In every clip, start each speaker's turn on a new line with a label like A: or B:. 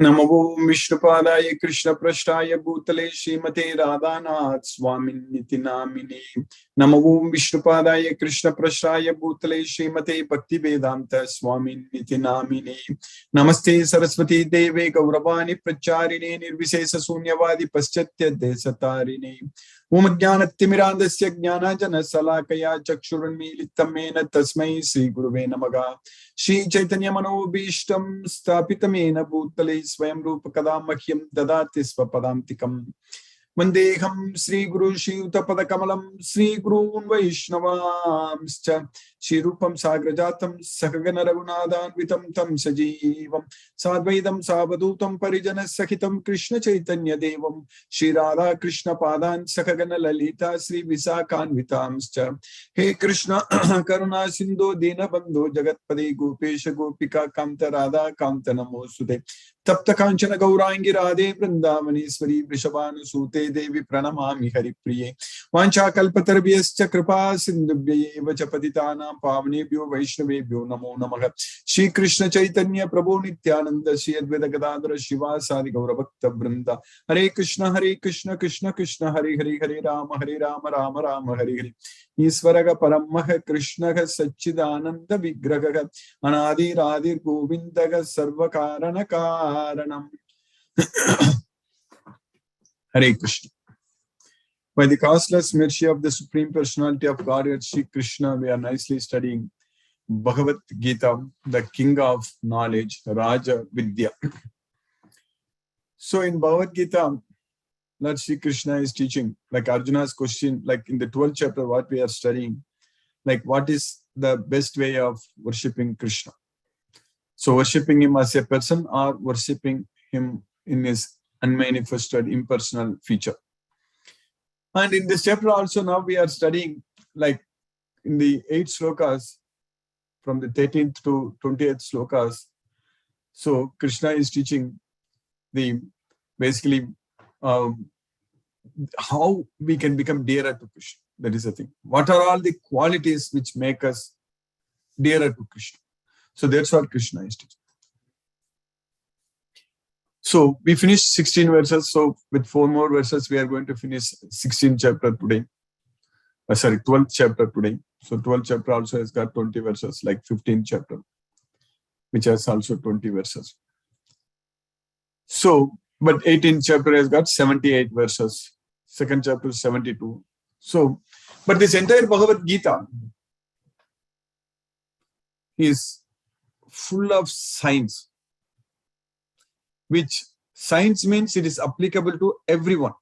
A: नमो विष्णुपादाय कृष्ण पृष्ठाय भूतले श्रीमते राधानाथ स्वामिन्निति नामिने। नमो विष्णुपादाय कृष्ण पृष्ठाय भूतले श्रीमते भक्ति वेदांत स्वामिन्निति नामिने। नमस्ते सरस्वती देवे गौरवाणी प्रचारिणे निर्विशेष शून्यवादी पश्चात्य देशतारिणे। ओम ज्ञानतिमिरान्धस्य ज्ञानाञ्जनशलाकया चक्षुरुन्मीलितं येन तस्मै श्रीगुरुवे नमः। श्री चैतन्य मनोभीष्टं स्थापितं येन भूतले स्वयं रूप कदा मह्यं ददाति स्वपदान्तिकम्। वन्देऽहं श्रीगुरु श्रीयुतपदकमलं श्रीगुरून् वैष्णवांश्च श्रीरूपं साग्रजातं सहगण रघुनाथान्वितं तं सजीवं साद्वैतं सावधूतं परिजनसहितं कृष्ण चैतन्य देवं श्रीराधा कृष्ण पादान् सहगण ललिता श्री विशाखान्वितांश्च। हे कृष्ण करुणा सिंधु दीनबंधु जगत्पते गोपेश गोपिका कांत राधा कांत नमोस्तुते। तप्त कांचन गौरांगी राधे वृंदावनेश्वरी वृषभानुसूते देवी प्रणमामि हरिप्रिये। वाञ्छाकल्पतरुभ्यश्च कृपा सिन्धुभ्यैव च पतितानां पावनेभ्यो वैष्णवेभ्यो नमो नमः। श्री कृष्ण चैतन्य प्रभु नित्यानंद श्री अद्वैत गदाधर शिवासादि गौरभक्त वृंदा। हरे कृष्ण कृष्ण कृष्ण हरे हरे हरे राम राम राम हरे हरे। ईश्वर परमः कृष्ण सच्चिदानंद विग्रह अनादिरादिर् गोविंद सर्व कारण कारणम। Hare Krishna. By the causeless mercy of the Supreme Personality of Godhead, Sri Krishna, we are nicely studying Bhagavad Gita, the king of knowledge, Raja Vidya. So in Bhagavad Gita, Lord Sri Krishna is teaching, like Arjuna's question, like in the 12th chapter, what we are studying, like what is the best way of worshipping Krishna. So worshipping him as a person or worshipping him in his unmanifested impersonal feature. And in this chapter also now we are studying, like in the 8 slokas, from the 13th to 20th slokas. So Krishna is teaching the basically how we can become dearer to Krishna. That is the thing. What are all the qualities which make us dearer to Krishna? So that's what Krishna is teaching. So we finished 16 verses. So with 4 more verses, we are going to finish 16th chapter today. 12th chapter today. So 12th chapter also has got 20 verses, like 15th chapter, which has also 20 verses. So, but 18th chapter has got 78 verses. 2nd chapter 72. So, but this entire Bhagavad Gita is full of science, which science means it is applicable to everyone.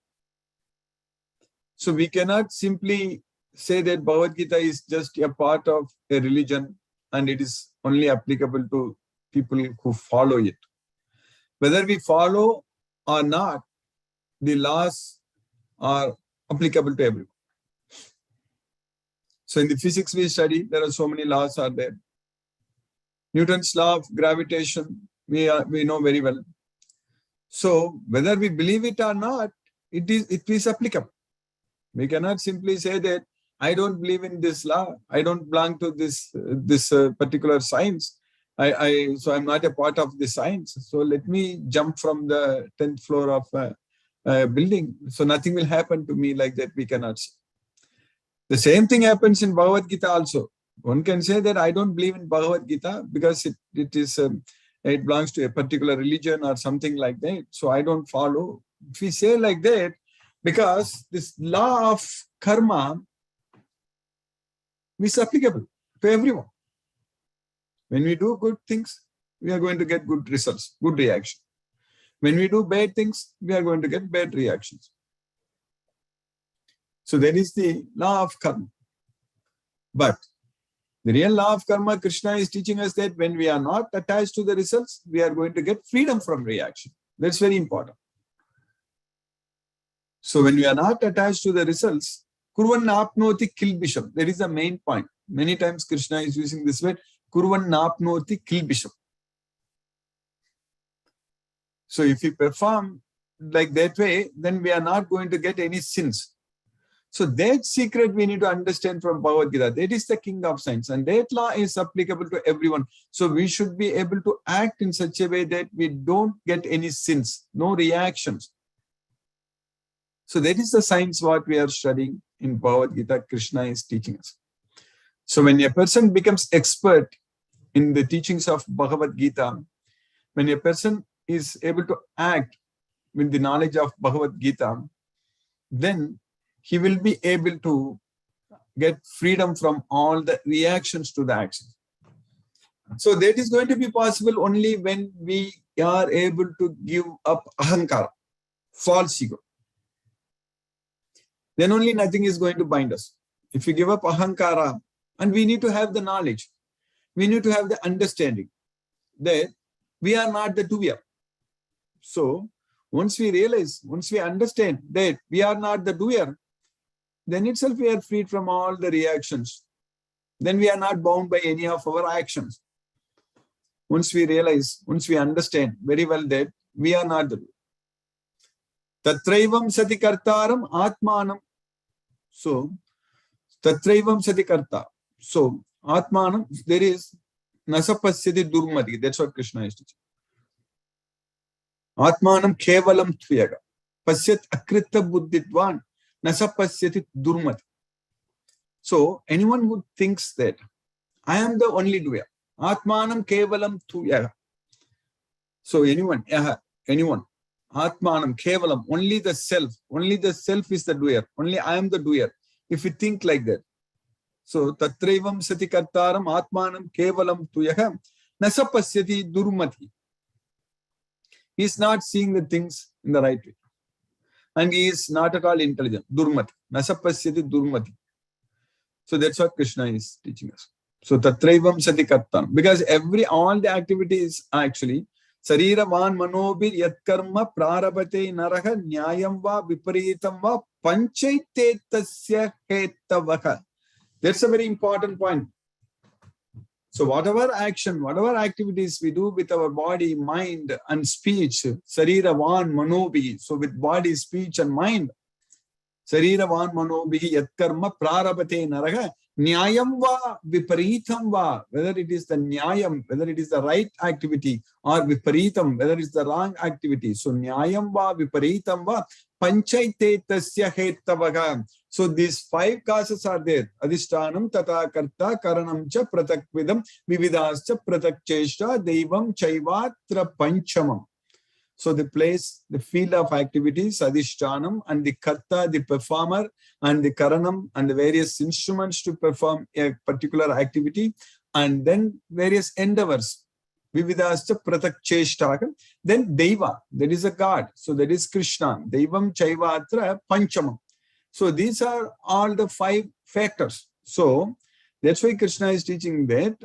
A: So we cannot simply say that Bhagavad Gita is just a part of a religion and it is only applicable to people who follow it. Whether we follow or not, the laws are applicable to everyone. So in the physics we study, there are so many laws are there. Newton's law of gravitation, we know very well. So whether we believe it or not, it is applicable. We cannot simply say that I don't believe in this law. I don't belong to this particular science. So I'm not a part of the science. So let me jump from the 10th floor of a building. So nothing will happen to me, like that. We cannot say. The same thing happens in Bhagavad Gita also. One can say that I don't believe in Bhagavad Gita because it belongs to a particular religion or something like that. So I don't follow. If we say like that, because this law of karma is applicable to everyone. When we do good things, we are going to get good results, good reaction. When we do bad things, we are going to get bad reactions. So that is the law of karma. But the real law of karma, Krishna is teaching us that when we are not attached to the results, we are going to get freedom from reaction. That's very important. So when we are not attached to the results, Kurvan napnoti kilbisham. That is the main point. Many times Krishna is using this word, Kurvan napnoti kilbisham. So if we perform like that way, then we are not going to get any sins. So that secret we need to understand from Bhagavad Gita. That is the king of science, and that law is applicable to everyone. So we should be able to act in such a way that we don't get any sins, no reactions. So that is the science what we are studying in Bhagavad Gita. Krishna is teaching us. So when a person becomes expert in the teachings of Bhagavad Gita, when a person is able to act with the knowledge of Bhagavad Gita, then he will be able to get freedom from all the reactions to the action. So that is going to be possible only when we are able to give up ahankara, false ego. Then only nothing is going to bind us. If we give up ahankara, and we need to have the knowledge, we need to have the understanding that we are not the doer. So once we realize, once we understand that we are not the doer, then itself we are freed from all the reactions. Then we are not bound by any of our actions. Once we realize, once we understand very well that we are not the doer. Tatraivam sati kartaram atmanam. So, tatraivam sati karta. So, atmanam, there is nasapasyati durmati. That's what Krishna is teaching. Atmanam kevalam tviyaga. Pasyat akrita buddhidvan. Nasapasyati durmati. So, anyone who thinks that I am the only doer, Atmanam kevalam tviyaga. So, anyone, Atmanam kevalam, only the self is the doer, only I am the doer. If you think like that. So, tatraivam sati kartaram atmanam kevalam tviyaga. Nasapasyati durmati. He is not seeing the things in the right way. And he is not at all intelligent. Durmati. Nasapasyati durmati. So that's what Krishna is teaching us. So tatraivam sati kartam. Because all the activities actually sarira van manobir yat karma prarabate naraha nyayam va viparitam va panchaitetasya hetavaha. That's a very important point. So whatever action, whatever activities we do with our body, mind and speech, sarira van manobhi, so with body, speech and mind, sarira van manobhi yat karma prarabate naraha nyayam va viparitam va, whether it is the nyayam, whether it is the right activity, or viparitam, whether it is the wrong activity. So nyayam va viparitam va panchaitetasya hetavaga. So these 5 causes are there. Adhishtanam, tata karta, karanam cha, pratakvidam, vividascha, pratakcheshta, devam, chaivatra, panchamam. So the place, the field of activities, adhishtanam, and the karta, the performer, and the karanam, and the various instruments to perform a particular activity, and then various endeavors. Vividascha, pratakcheshta. Then deva, that is a god. So that is Krishna. Devam, chaivatra, panchamam. So these are all the 5 factors. So that's why Krishna is teaching that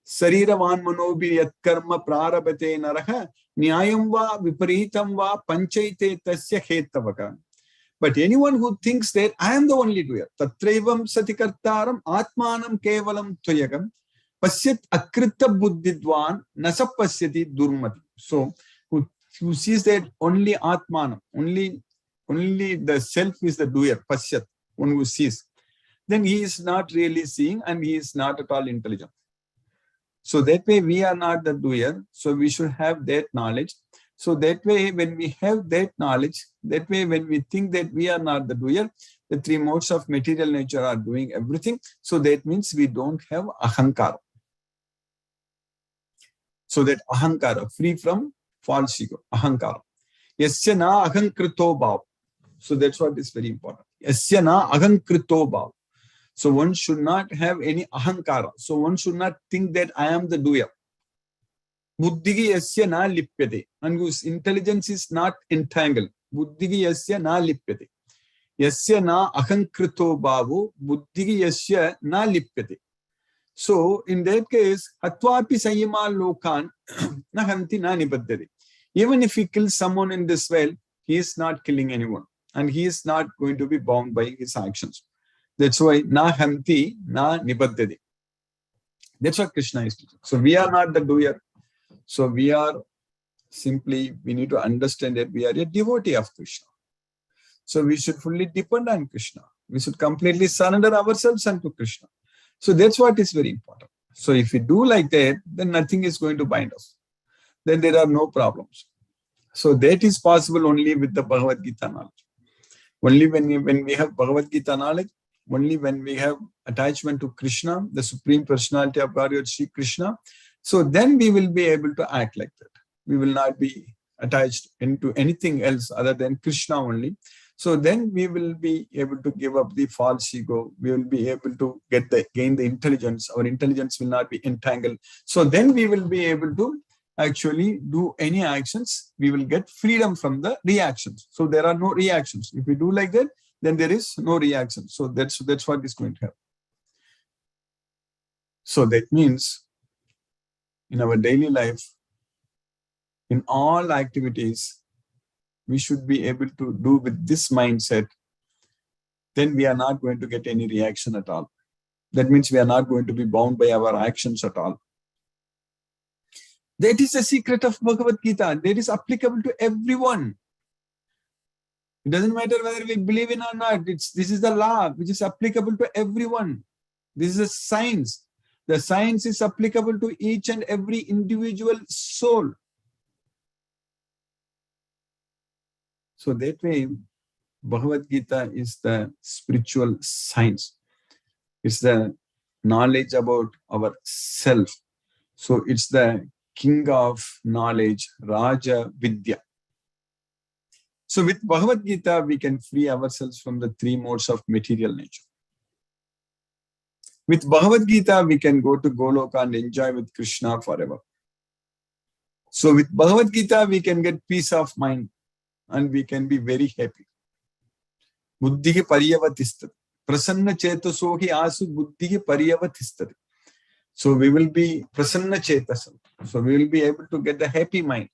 A: sarira van manobhi yat karma prarabate naraha nyayam va viparitam va panchaite tasya hetavaka. But anyone who thinks that I am the only doer, tatraivam sati kartaram atmanam kevalam tvayagam pasyat akrita buddhidvan nasapasyati durmati. So who sees that only atmanam, only the self is the doer, pasyat, one who sees, then he is not really seeing and he is not at all intelligent. So that way we are not the doer, so we should have that knowledge. So that way when we have that knowledge, that way when we think that we are not the doer, the 3 modes of material nature are doing everything. So that means we don't have ahankara. So that ahankara, free from false ego, ahankara. Yasya na ahankrito bhav. So that's what is very important. Yasya na ahankrito bhav. So one should not have any ahankara. So one should not think that I am the doer. Buddhigi yasya na lipyate. And whose intelligence is not entangled. Buddhigi yasya na lipyate. Yasya na ahankrito bhavu. Buddhigi yasya na lipyate. So in that case, hatvapi sayima lokan na hanti na nibaddhati. Even if he kills someone in this world, he is not killing anyone. And he is not going to be bound by his actions. That's why na hanti, na nibaddhati. That's what Krishna is teaching. So we are not the doer. So we are simply, we need to understand that we are a devotee of Krishna. So we should fully depend on Krishna. We should completely surrender ourselves unto Krishna. So that's what is very important. So if we do like that, then nothing is going to bind us. Then there are no problems. So that is possible only with the Bhagavad Gita knowledge. Only when we have Bhagavad Gita knowledge, only when we have attachment to Krishna, the Supreme Personality of Godhead, Sri Krishna, so then we will be able to act like that. We will not be attached into anything else other than Krishna only. So then we will be able to give up the false ego. We will be able to gain the intelligence. Our intelligence will not be entangled. So then we will be able to actually do any actions. We will get freedom from the reactions. So there are no reactions. If we do like that, then there is no reaction. So that's what is going to happen. So that means in our daily life, in all activities, we should be able to do with this mindset. Then we are not going to get any reaction at all. That means we are not going to be bound by our actions at all. That is the secret of Bhagavad Gita. That is applicable to everyone. It doesn't matter whether we believe in or not. This is the law which is applicable to everyone. This is a science. The science is applicable to each and every individual soul. So that way, Bhagavad Gita is the spiritual science. It's the knowledge about our self. So it's the king of knowledge, Raja Vidya. So with Bhagavad Gita, we can free ourselves from the three modes of material nature. With Bhagavad Gita, we can go to Goloka and enjoy with Krishna forever. So with Bhagavad Gita, we can get peace of mind and we can be very happy. Buddhihi paryavatistati. Prasanna chetasohi asu buddhihi paryavatistati. So we will be prasanna chetasam. So we will be able to get the happy mind.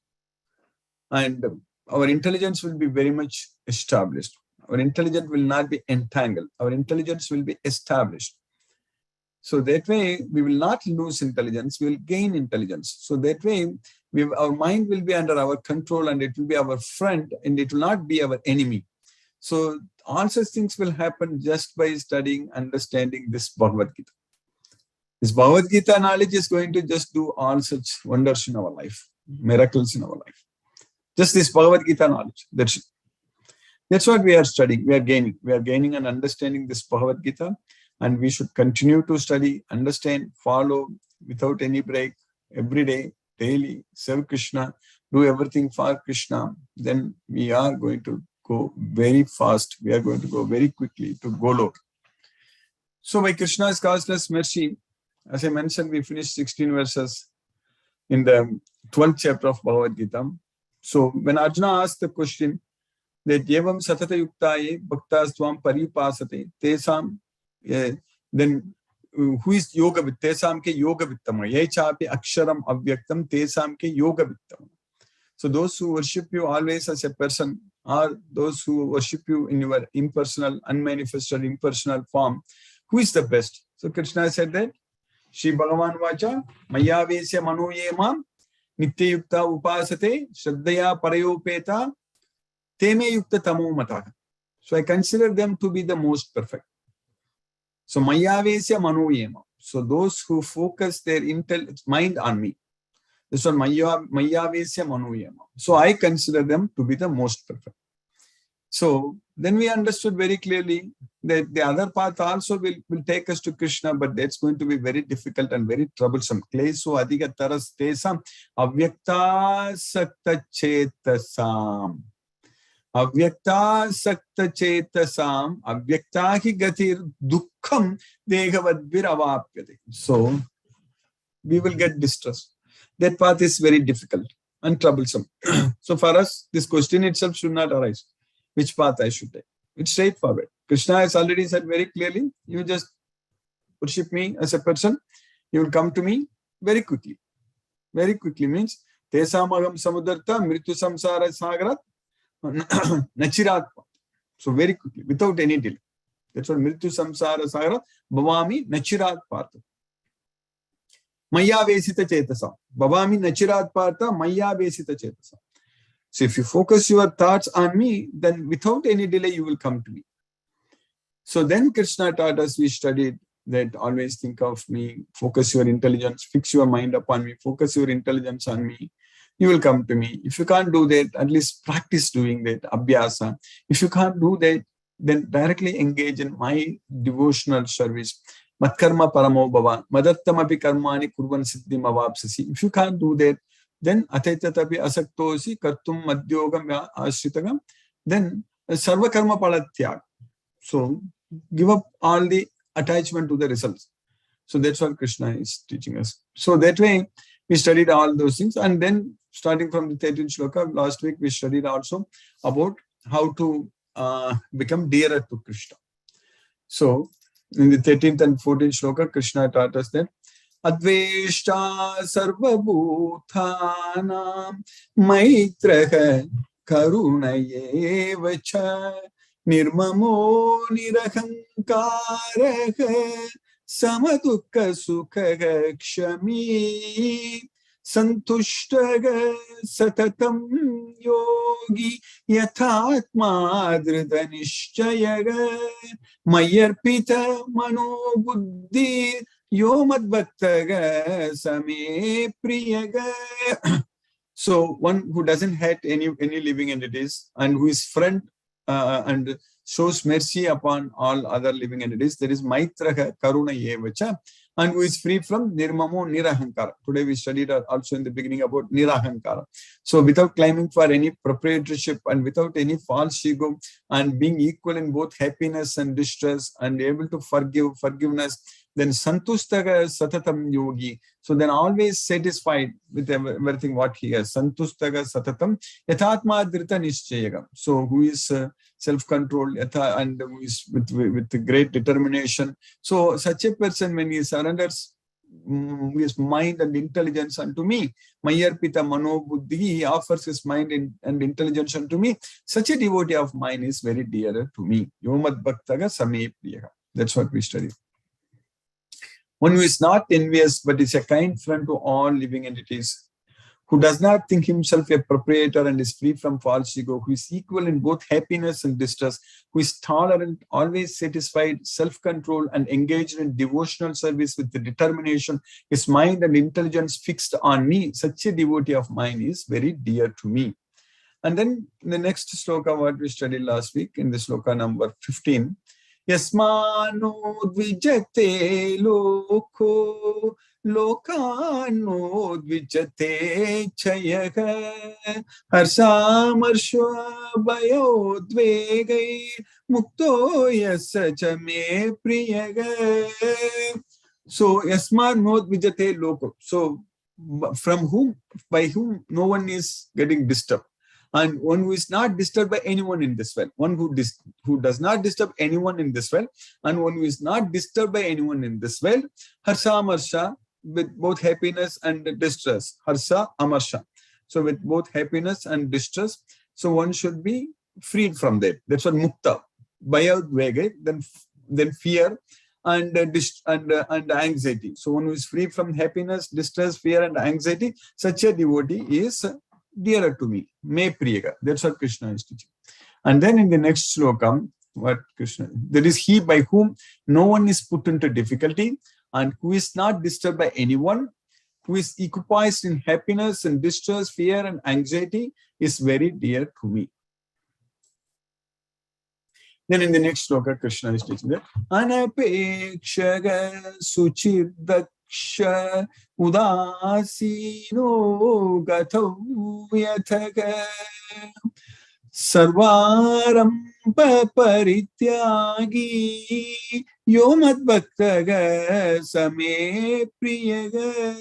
A: And our intelligence will be very much established. Our intelligence will not be entangled. Our intelligence will be established. So that way, we will not lose intelligence, we will gain intelligence. So that way, our mind will be under our control and it will be our friend and it will not be our enemy. So all such things will happen just by studying, understanding this Bhagavad Gita. This Bhagavad Gita knowledge is going to just do all such wonders in our life, miracles in our life. Just this Bhagavad Gita knowledge. That's what we are studying. We are gaining. We are gaining and understanding this Bhagavad Gita. And we should continue to study, understand, follow without any break, every day, daily, serve Krishna, do everything for Krishna. Then we are going to go very fast. We are going to go very quickly to Golok. So by Krishna's causeless mercy, as I mentioned, we finished 16 verses in the 12th chapter of Bhagavad Gita. So when Arjuna asked the question that Yevam Satata Yuktaye Bhaktas Tvam Paripasate Tesam, then who is yoga vitt? Tesam ke yoga vittama. Ye chapi aksharam avyaktam tesam ke yoga vittama. So those who worship you always as a person, or those who worship you in your impersonal, unmanifested, impersonal form, who is the best? So Krishna said that Shri Bhagavan Vacha Mayavesya Manoyema Nitya Yukta Upasate Shraddhaya Parayopeta Teme Yukta Tamo Mata. So I consider them to be the most perfect. So Mayavesya Manoyema. So those who focus their mind on me. This one Mayavesya Manoyema. So I consider them to be the most perfect. So then we understood very clearly that the other path also will take us to Krishna, but that's going to be very difficult and very troublesome. Kleso adhiga taras tesam avyakta sakta chetasam. Avyakta sakta chetasam avyakta hi gatir dukkham degavadvir avapyate. So we will get distressed. That path is very difficult and troublesome. So for us, this question itself should not arise. Which path I should take? It's straightforward. Krishna has already said very clearly, you just worship me as a person, you will come to me very quickly. Very quickly means, Tesamagam samudarta mritu samsara sagarat nachirat. So very quickly, without any delay. That's what Mrityu Samsara Sagara Bhavami Nachirat Partha. Maya Vesita Chetasa. Bhavami Nachirat Partha Maya Vesita Chetasa. So if you focus your thoughts on me, then without any delay, you will come to me. So then Krishna taught us, we studied that always think of me, focus your intelligence, fix your mind upon me, focus your intelligence on me. You will come to me. If you can't do that, at least practice doing that, abhyasa. If you can't do that, then directly engage in my devotional service. Matkarma paramo bhava, madattamapi karmani kurvan siddhim avapsasi. If you can't do that, then ataytatapi asaktosi kartum madhyogam asritagam, then sarva karma palatyag. So give up all the attachment to the results. So that's what Krishna is teaching us. So that way we studied all those things, and then starting from the 13th shloka, last week we studied also about how to become dearer to Krishna. So in the 13th and 14th shloka, Krishna taught us that Adveshta sarvabhutanam maitraha karunayevacha nirmamo nirahankaraha samadukka sukha kshami santushtaga satatam yogi yathatma dhrita nishchayaga mayarpita mano buddhi Yomad Bhaktaga Same Priyaga. So one who doesn't hate any living entities and who is friend and shows mercy upon all other living entities, there is Maitraha Karuna Yevacha, and who is free from Nirmamo Nirahankara. Today we studied also in the beginning about Nirahankara. So without claiming for any proprietorship and without any false ego, and being equal in both happiness and distress and able to forgiveness, then Santustaga Satatam Yogi. So then always satisfied with everything what he has. Santustaga Satatam Yathatma Dhrita Nishchayaga. So who is self-controlled and who is with great determination. So such a person, when he surrenders his mind and intelligence unto me, Mayarpita Mano Buddhi, he offers his mind and intelligence unto me. Such a devotee of mine is very dear to me. Yomad Bhaktaga Same Priyaga. That's what we study. One who is not envious, but is a kind friend to all living entities, who does not think himself a proprietor and is free from false ego, who is equal in both happiness and distress, who is tolerant, always satisfied, self-controlled, and engaged in devotional service with the determination, his mind and intelligence fixed on me, such a devotee of mine is very dear to me. And then in the next sloka, what we studied last week, in the sloka number 15, Yasmano dvijate loko lokano dvijate chayaga harsamarshva bayo dvegai mukto yasacha me priyaga. So Yasmano dvijate loko. So from whom, by whom no one is getting disturbed. And one who is not disturbed by anyone in this world, one who does not disturb anyone in this world, and one who is not disturbed by anyone in this world, Harsa Amarsha, with both happiness and distress. Harsa Amarsha. So with both happiness and distress, so one should be freed from that. That's what Mukta. Bhayadvega, then fear and anxiety. So one who is free from happiness, distress, fear, and anxiety, such a devotee is dearer to me. Me Priyaga. That's what Krishna is teaching. And then in the next sloka, what Krishna, there is he by whom no one is put into difficulty and who is not disturbed by anyone, who is equipoised in happiness and distress, fear and anxiety, is very dear to me. Then in the next sloka, Krishna is teaching that Anapekshaga Suchirdaksha Udasino Gatau Yathaga Sarvaramba Parityagi Yomad Bhaktaga Same Priyaga.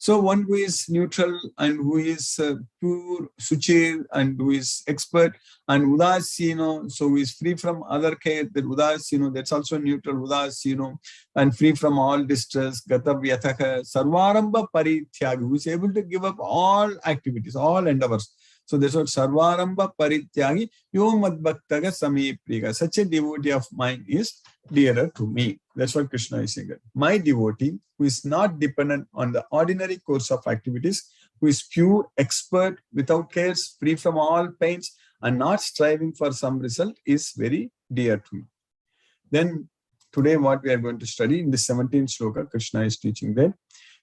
A: So one who is neutral and who is pure, suchir, and who is expert, and udasino, so who is free from other care, that udasino, that's also neutral, udasino, and free from all distress, gatav yathaka, sarvaramba parityagi, who is able to give up all activities, all endeavors. So that's what Sarvaramba Parityagi Yo Madbhaktaga Same Priya. Such a devotee of mine is dearer to me. That's what Krishna is saying. My devotee, who is not dependent on the ordinary course of activities, who is pure, expert, without cares, free from all pains, and not striving for some result, is very dear to me. Then today what we are going to study in the 17th sloka, Krishna is teaching that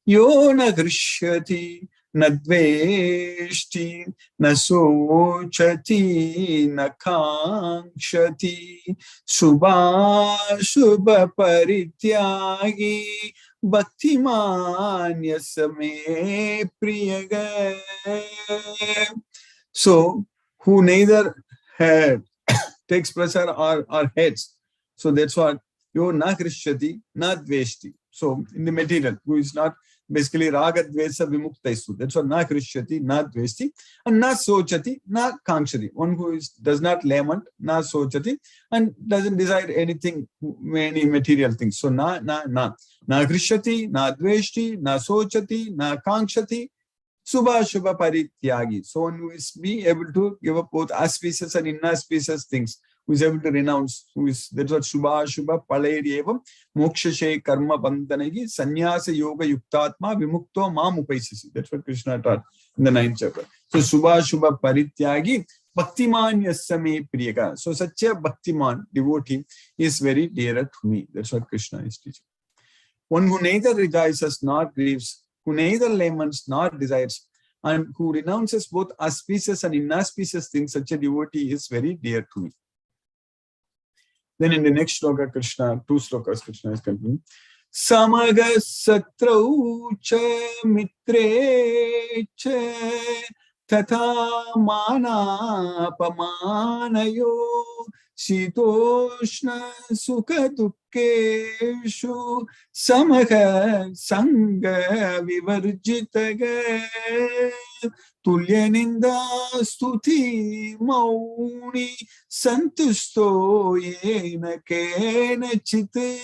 A: Yo na grishyati na dveshti na sochati na kankshati subha shubha parityagi bhaktimanya same priyaga. So, who neither takes pleasure or hates. So that's what yo na krishyati na dveshti. So in the material, who is not basically raga dvesa vimuktaisu. That's what na krishyati na dveshti, and na sochati na kankshati. One who does not lament, na sochati, and doesn't desire anything, many material things. So na krishyati, na dveshti, na sochati, na kankshati. Subha Shubha Parityagi. So one who is be able to give up both auspicious and inauspicious things, who is able to renounce, that's what Subha Shubha Palayyevam Mokshashe Karma Bandhanagi Sannyasa Yoga Yuktatma Vimukto Mam Upaisisi. That's what Krishna taught in the 9th chapter. So Subha Shubha Parityagi Bhaktiman Yasame Priyaga. So such a Bhaktiman devotee is very dearer to me. That's what Krishna is teaching. One who neither rejoices nor grieves, who neither laments nor desires, and who renounces both auspicious and inauspicious things, such a devotee is very dear to me. Then in the next sloka, Krishna, 2 slokas, Krishna is continuing. Samaga satrau cha mitre cha tatha mana pamanayo Shitoshna sukha dukkeshu samaha sanga vivarjitaga tulya ninda stuti mauni santusto yena kena chite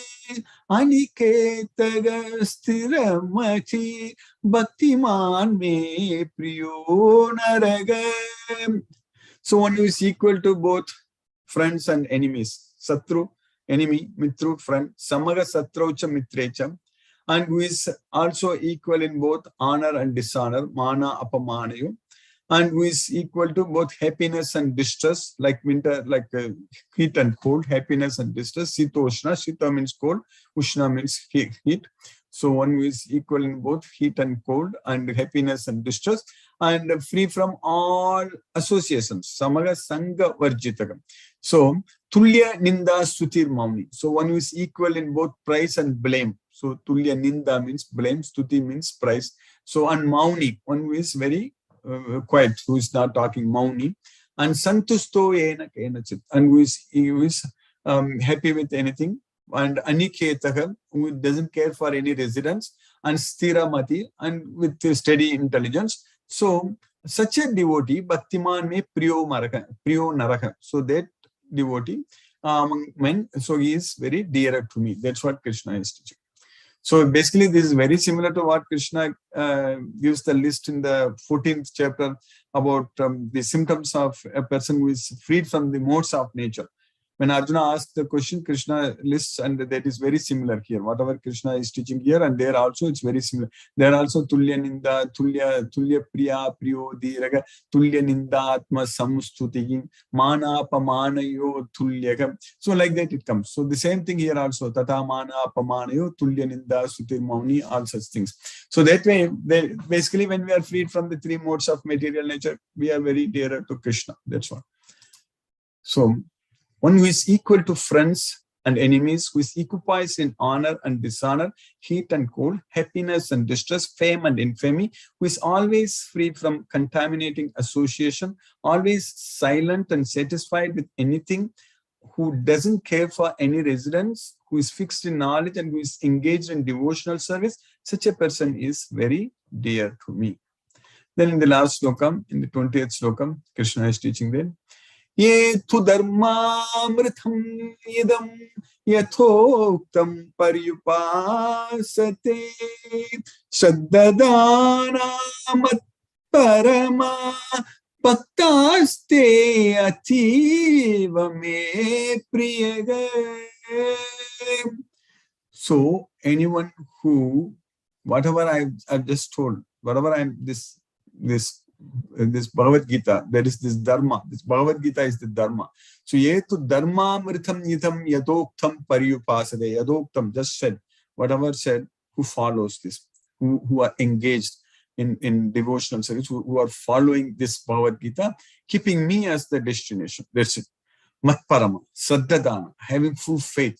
A: aniketaga stiramati bhaktiman me priyo naraga. So one who is equal to both friends and enemies. Satru, enemy, mitru, friend. Samaga satraucha mitrecha. And who is also equal in both honor and dishonor. Mana apamanayu. And who is equal to both happiness and distress, like winter, like heat and cold, happiness and distress. Sitoshna, Sita means cold, Ushna means heat. So one who is equal in both heat and cold and happiness and distress, and free from all associations. Samaga Sangha Varjitagam. So Tulya Ninda Stutir Mauni. So one who is equal in both praise and blame. So Tulya Ninda means blame, Stuti means praise. So and Mauni, one who is very quiet, who is not talking, Mauni. And Santusto Ena Kenachit, and who is happy with anything. And Aniketaha, who doesn't care for any residence, and Stiramati, and with steady intelligence. So such a devotee, Bhaktiman me priyo naraka. So that devotee among men, so he is very dear to me. That's what Krishna is teaching. So basically, this is very similar to what Krishna gives the list in the 14th chapter about the symptoms of a person who is freed from the modes of nature. When Arjuna asked the question, Krishna lists, and that is very similar here. Whatever Krishna is teaching here, and there also it's very similar. There also Tulya Ninda, Tulya Priya, Priyo Diraga, Tulya Ninda Atma Samstuti, Mana Pamanayo Tulyaga. So like that it comes. So the same thing here also. Tata Mana Pamanayo, Tulya Ninda, Sutir Mauni, all such things. So that way, basically when we are freed from the 3 modes of material nature, we are very dearer to Krishna. That's what. So one who is equal to friends and enemies, who is equipoised in honor and dishonor, heat and cold, happiness and distress, fame and infamy, who is always free from contaminating association, always silent and satisfied with anything, who doesn't care for any residence, who is fixed in knowledge and who is engaged in devotional service, such a person is very dear to me. Then in the last slokam, in the 20th slokam, Krishna is teaching that Ye tu dharmamritam idam yathoktam paryupasate shaddadana mat parama Bhaktaste ativa me priyaga. So anyone who, whatever I've just told, whatever I'm this Bhagavad Gita, there is this dharma. This Bhagavad Gita is the dharma. So yetu dharma mritam nitam yadoktam paryupasade. Yadoktam, just said, whatever said, who follows this, who are engaged in devotional service, who are following this Bhagavad Gita, keeping me as the destination. That's it. Matparama, Saddadana, having full faith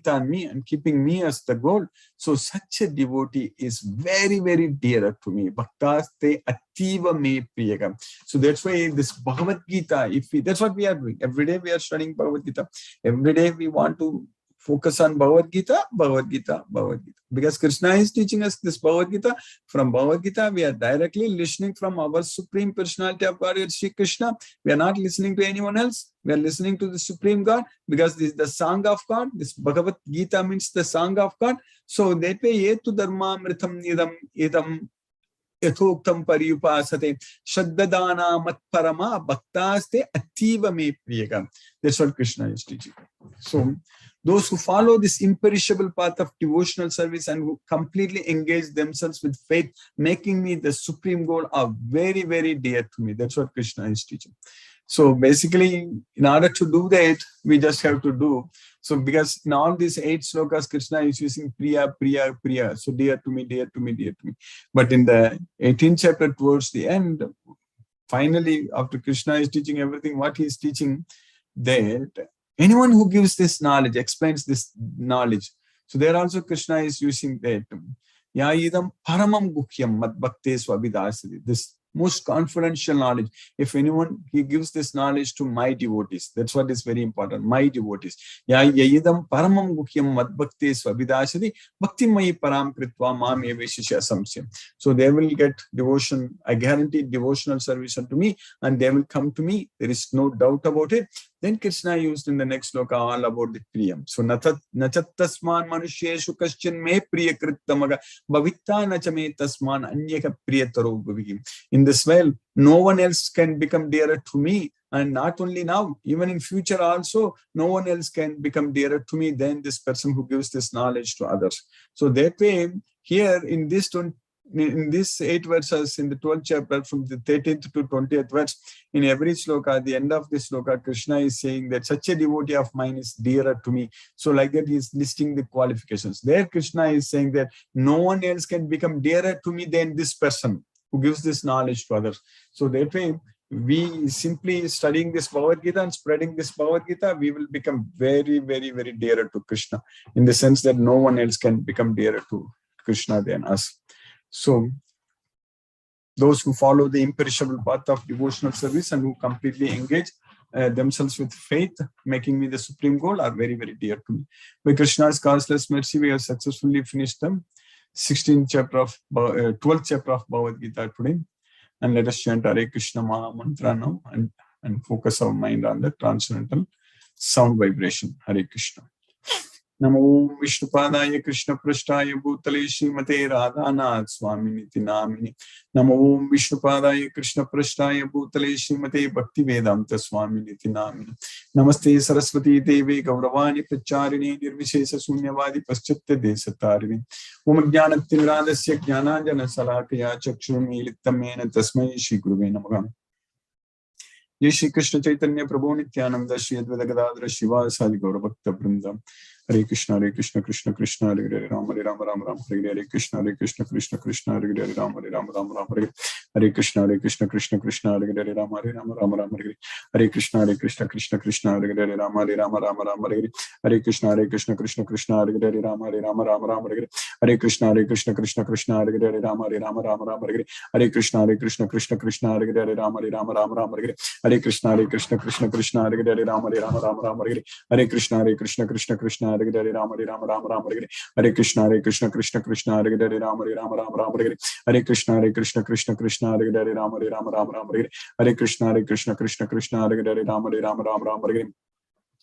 A: on me and keeping me as the goal. So such a devotee is very, very dear to me. Bhaktaste ativa me priyagam. So that's why this Bhagavad Gita, that's what we are doing. Every day we are studying Bhagavad Gita. Every day we want to focus on Bhagavad Gita, Bhagavad Gita, Bhagavad Gita. Because Krishna is teaching us this Bhagavad Gita. From Bhagavad Gita, we are directly listening from our Supreme Personality of Godhead, Sri Krishna. We are not listening to anyone else. We are listening to the Supreme God, because this is the song of God. This Bhagavad Gita means the song of God. So that way, yetu dharma mritam idam yatoktam paryupasate shaddadana matparama bhaktaste ativa me priyagam. That's what Krishna is teaching. So those who follow this imperishable path of devotional service and who completely engage themselves with faith, making me the supreme goal, are very, very dear to me. That's what Krishna is teaching. So basically, in order to do that, we just have to do. So because in all these 8 slokas, Krishna is using Priya, Priya, Priya. So dear to me, dear to me, dear to me. But in the 18th chapter, towards the end, finally, after Krishna is teaching everything, what he is teaching, that anyone who gives this knowledge, explains this knowledge. So there also Krishna is using that. Yaidam paramam guhyam mad bhakte swabhidasati. This most confidential knowledge. If anyone, he gives this knowledge to my devotees. That's what is very important. My devotees. Yaidam paramam guhyam mad bhakte swabhidasati bhakti mai param kritva mam eveshishya samsyam. So they will get devotion. I guarantee devotional service unto me, and they will come to me. There is no doubt about it. Then Krishna used in the next sloka all about the priyam. So nachattasman manusheshu kaschin me priya krittamaga bhavitta nachame tasman anyaka priyataro bhavigim. In this way, no one else can become dearer to me. And not only now, even in future also, no one else can become dearer to me than this person who gives this knowledge to others. So that way, here in these 8 verses in the 12th chapter, from the 13th to 20th verse, in every sloka, at the end of this sloka, Krishna is saying that such a devotee of mine is dearer to me. So like that, he is listing the qualifications. There Krishna is saying that no one else can become dearer to me than this person who gives this knowledge to others. So that way, we simply studying this Bhagavad Gita and spreading this Bhagavad Gita, we will become very, very, very dearer to Krishna, in the sense that no one else can become dearer to Krishna than us. So those who follow the imperishable path of devotional service and who completely engage themselves with faith, making me the supreme goal, are very, very dear to me. By Krishna's causeless mercy, we have successfully finished the 12th chapter of Bhagavad Gita today. And let us chant Hare Krishna Maha Mantra now and focus our mind on the transcendental sound vibration. Hare Krishna. Namo Vishnupadaya Krishna Prasthaya Bhutale Srimate Radhanath Swaminiti Namini. Namo Vishnupadaya Krishna Prasthaya Bhutale Srimate Bhakti Vedanta Swaminiti Namini. Namaste Saraswati Devi Gauravani Pracharini Nirvishesa Sunyavadi Paschatya Desatarini. Om Jnanatinradasya Jnananjana Salakaya Chakshurmilitamena Tasmai Shri Guruve Namaha. Jai Shri Krishna Chaitanya Prabhu Nityananda Shri Advaita Gadadhara Shiva Sadi Gaura Bhakta Vrinda. Hare Krishna Krishna Krishna Hare Hare Rama Hare Rama Rama Rama Hare Hare Krishna Krishna Krishna Hare Hare Rama Hare Rama Rama Rama Hare Hare Krishna Krishna Krishna Hare Hare Rama Hare Rama Rama Rama Hare Krishna Krishna Hare Hare Rama Hare Rama Rama Rama Hare Krishna Krishna Hare Hare Rama Hare Rama Rama Rama Hare Krishna Krishna Hare Hare Rama Hare Rama Rama Rama Hare Krishna Krishna Hare Hare Rama Hare Rama Rama Rama Hare Krishna Krishna Hare Hare Rama Hare Rama Rama Rama Hare Krishna Krishna Hare Hare Rama Hare Rama Rama Rama Hare Krishna Krishna Hare Hare Rama Hare Rama Rama Rama Hare Krishna Krishna Hare Hare Rama Hare Rama Rama Rama Hare Krishna Krishna Hare Hare Rama Hare Rama Rama Rama Hare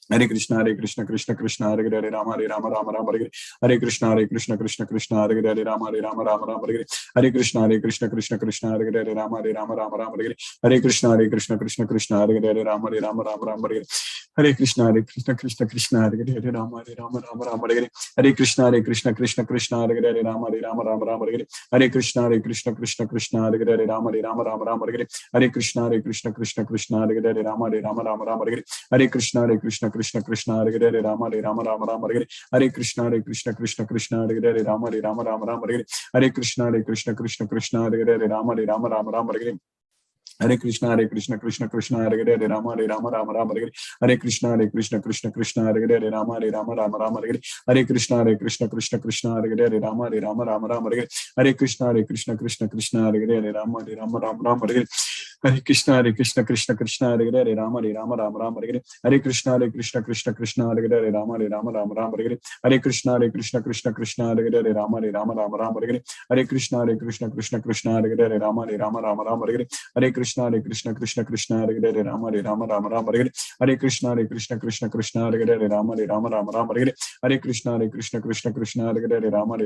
A: Hare Krishna Krishna Krishna Hare Hare Rama Rama Rama Hare Hare Krishna Krishna Krishna Hare Hare Rama Rama Rama Hare Krishna Krishna Krishna Hare Hare Rama Rama Rama Hare Krishna Krishna Krishna Hare Hare Rama Rama Rama Hare Krishna Krishna Krishna Hare Hare Rama Rama Rama Hare Krishna Krishna Krishna Hare Hare Rama Rama Rama Hare Krishna Krishna Krishna Hare Hare Rama Rama Rama Hare Krishna Krishna Krishna Hare Hare Rama Rama Rama Hare Krishna Krishna Hare Hare Rama Rama Hare Krishna Krishna Krishna Hare Hare Rama Rama Hare Krishna Krishna Krishna Hare Hare Rama Rama Hare Krishna Krishna Hare Hare Rama Rama Hare Krishna Krishna Krishna Hare Hare Rama Rama Hare Krishna Krishna Krishna Hare Hare Rama Rama Hare Krishna Krishna Krishna Hare Hare Rama Rama Hare Krishna Krishna Krishna Hare Hare Rama Rama Hare Krishna Krishna Krishna Hare Hare Rama Rama Hare Krishna Krishna Krishna Hare Hare Rama Rama Hare Krishna Krishna Krishna Hare Hare Rama Rama Hare Krishna Krishna Krishna Hare Hare Rama Rama Hare Krishna Krishna Krishna Hare Hare Rama Rama Hare Krishna Krishna Krishna Hare Hare Rama Rama Hare Krishna Krishna Krishna Hare Hare Rama Rama Hare Krishna Krishna Krishna Hare Hare Rama Rama Hare Krishna Krishna Hare Hare Rama Rama Hare Krishna Krishna Krishna Hare Hare Rama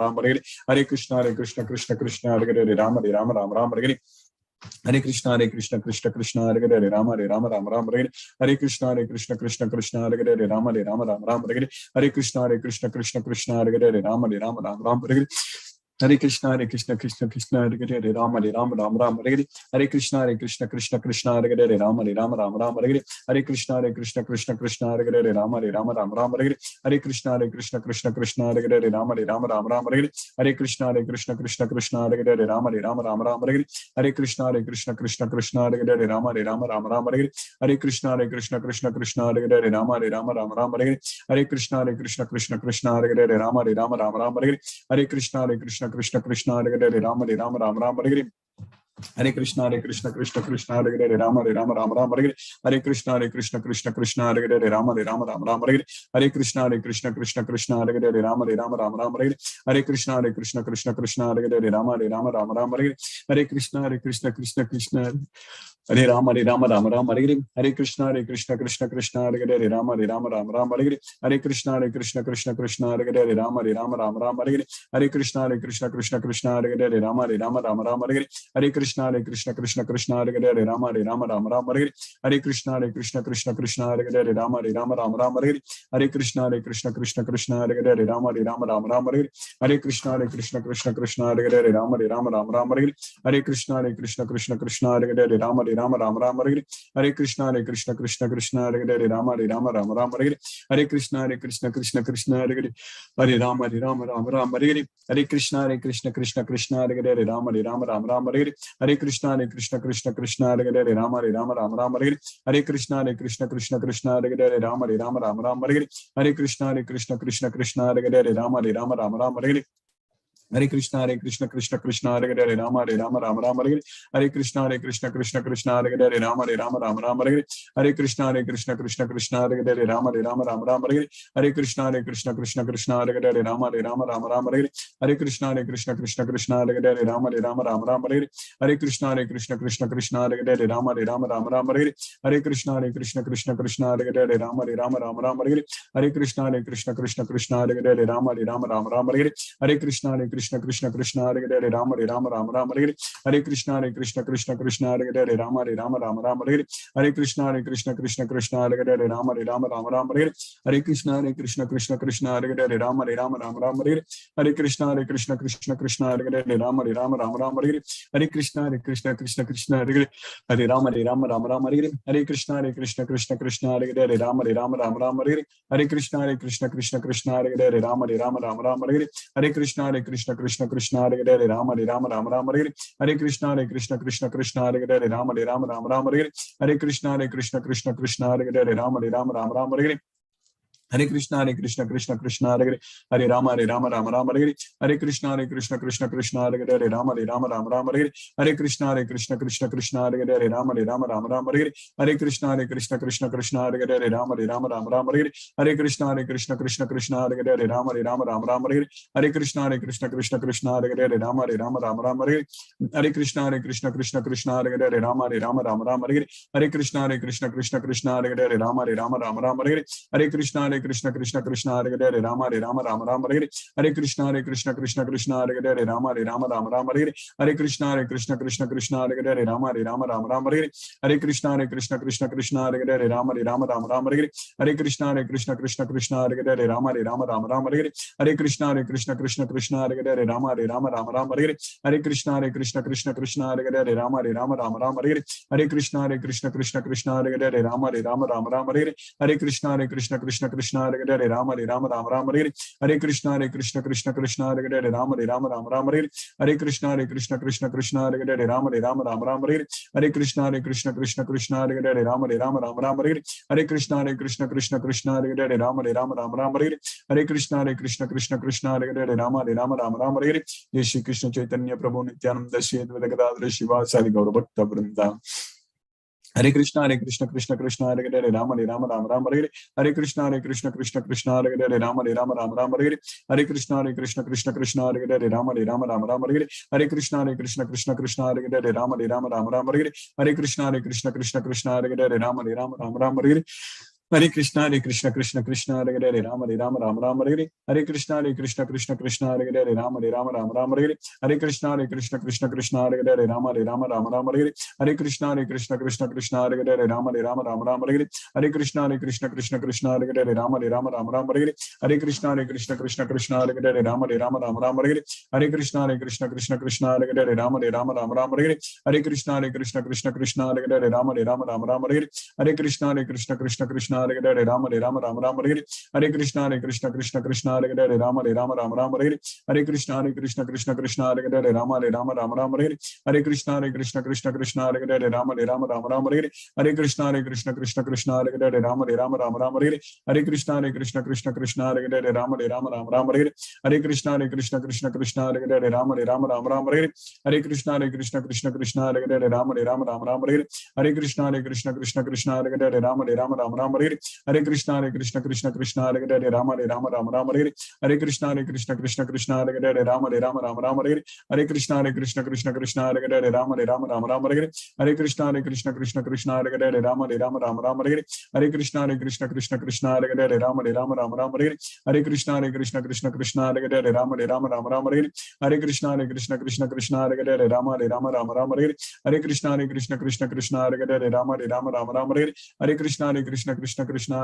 A: Rama Hare Krishna Krishna Krishna Hare Hare Rama Rama Hare Krishna Krishna Hare Hare Rama Rama Hare Krishna Krishna Krishna Hare Hare Rama Rama Hare Krishna Krishna Krishna Hare Hare Rama Rama Hare Krishna Krishna Krishna Hare Hare Rama Rama Hare Krishna Krishna Krishna Hare Hare Rama Rama Hare Krishna Krishna Krishna Hare Hare Rama Rama Hare Krishna Krishna Krishna Hare Hare Rama Rama Hare Krishna Krishna Krishna Hare Hare Rama Rama Hare Krishna Krishna Krishna Hare Hare Rama Rama Hare Krishna Krishna Krishna Hare Hare Rama Rama Hare Krishna Krishna Krishna Hare Hare Rama Rama Hare Krishna Krishna Krishna Hare Hare Rama Rama Hare Krishna Krishna Krishna Hare Hare Rama Rama Hare Krishna Krishna Hare Rama Rama Hare Krishna Krishna Krishna Hare Hare Rama Rama Hare Krishna Krishna Krishna Hare Hare Rama Rama Hare Krishna Krishna Krishna Hare Hare Rama Rama Hare Krishna Krishna Krishna Hare Hare Rama Rama Hare Krishna Krishna Krishna Hare Hare Rama Rama Hare Krishna Krishna Krishna Hare Hare Rama Rama Hare Krishna Krishna Krishna Hare Hare Rama Rama Hare Krishna Krishna Krishna Hare Hare Rama Rama Hare Krishna Krishna Krishna Hare Hare Rama Rama Hare Krishna Krishna Krishna Hare Hare Rama Rama Hare Krishna Krishna Krishna Hare Hare Rama Rama Hare Krishna Krishna Krishna Hare Hare Rama Rama Hare Krishna Krishna Krishna Hare Hare Rama Rama Hare Krishna Krishna Krishna Hare Hare Rama Rama Hare Krishna Krishna Krishna Hare Hare Rama Rama Hare Krishna Krishna Krishna Hare Hare Rama Rama Hare Krishna Krishna Krishna Hare Hare Rama Rama Hare Krishna Krishna Krishna Hare Hare Rama Rama Hare Krishna Krishna Krishna Hare Hare Rama Rama Hare Krishna Krishna Krishna Hare Hare Rama Rama Hare Krishna Krishna Krishna Hare Hare Rama Rama Hare Krishna Krishna Krishna Hare Hare Rama Rama Hare Krishna Krishna Krishna Hare Hare Rama Rama Hare Krishna Krishna Krishna Hare Hare Rama Rama Hare Krishna Krishna Krishna Hare Hare Rama Rama Hare Krishna Krishna Krishna Hare Hare Rama Rama Hare Krishna Krishna Krishna Hare Hare Rama Rama Hare Krishna Krishna Krishna Hare Hare Rama Rama Hare Krishna Krishna Krishna Hare Hare Rama Rama Hare Krishna Krishna Krishna Hare Hare Rama Rama Hare Krishna Krishna Krishna Hare Hare Rama Rama Hare Krishna Krishna Krishna Hare Hare Rama Rama Hare Krishna Krishna Krishna Hare Hare Rama Rama Hare Krishna Krishna Krishna Hare Rama Rama Rama Hare Hare Krishna Krishna Hare Rama Rama Hare Hare Krishna Krishna Hare Rama Rama Hare Hare Krishna Krishna Hare Rama Rama Hare Hare Krishna Krishna Hare Rama Rama Hare Hare Krishna Krishna Hare Rama Rama Hare Hare Krishna Krishna Hare Rama Rama Hare Hare Krishna Krishna Hare Rama Rama Hare Hare Krishna Krishna Krishna Hare Rama Rama Hare Hare Krishna Krishna Hare Rama Rama Hare Hare Krishna Krishna Hare Rama Rama Hare Hare Krishna Krishna Hare Rama Rama Hare Hare Krishna Krishna Hare Rama Rama Hare Hare Krishna Krishna Hare Rama Rama Hare Hare Krishna Krishna Hare Rama Rama Hare Hare Krishna Krishna Hare Rama Rama Hare Hare Krishna Krishna Hare Rama Rama Hare Hare Krishna Krishna Hare Rama Rama Hare Hare Krishna Krishna Hare Rama Rama Hare Hare Krishna Krishna Hare Rama Rama Hare Hare Krishna Krishna Hare Rama Rama Hare Hare Krishna Krishna Hare Rama Rama Hare Jai Shri Krishna Chaitanya Prabhu Nityananda Shri Advaita Gadadhara Shivasari Gaura Bhakta Vrinda Hare Krishna Krishna Hare Rama Rama Hare Hare Krishna Krishna Hare Rama Rama Hare Hare Krishna Krishna Hare Rama Rama Hare Hare Krishna Krishna Hare Rama Rama Hare Hare Krishna Krishna Hare Rama Rama Hare Hare Krishna Krishna Hare Rama Rama Hare Hare Krishna Krishna Hare Rama Rama Hare Hare Krishna Krishna Hare Rama Rama Hare Hare Krishna Krishna Hare Rama Rama Hare Hare Krishna Krishna Hare Rama Rama Hare Hare Krishna Krishna Hare Rama Rama Hare Hare Krishna Krishna Hare Rama Rama Hare Hare Krishna Krishna Hare Rama Rama Hare Hare Krishna Krishna Hare Rama Rama Hare Hare Krishna Krishna Hare Rama Rama Hare Hare Krishna Krishna Hare Rama Rama Hare Hare Krishna Krishna Hare Rama Rama Hare Hare Krishna Krishna Hare Rama Rama Hare Hare Krishna Krishna Hare Rama Rama Hare Hare Krishna Krishna Hare Rama Rama Hare Hare Krishna Krishna Hare Rama Rama Hare Hare Krishna Krishna Hare Rama Rama Hare Hare Krishna Krishna Hare Rama Rama Hare Hare Krishna Krishna Hare Rama Rama Hare Hare Krishna Krishna Hare Rama Rama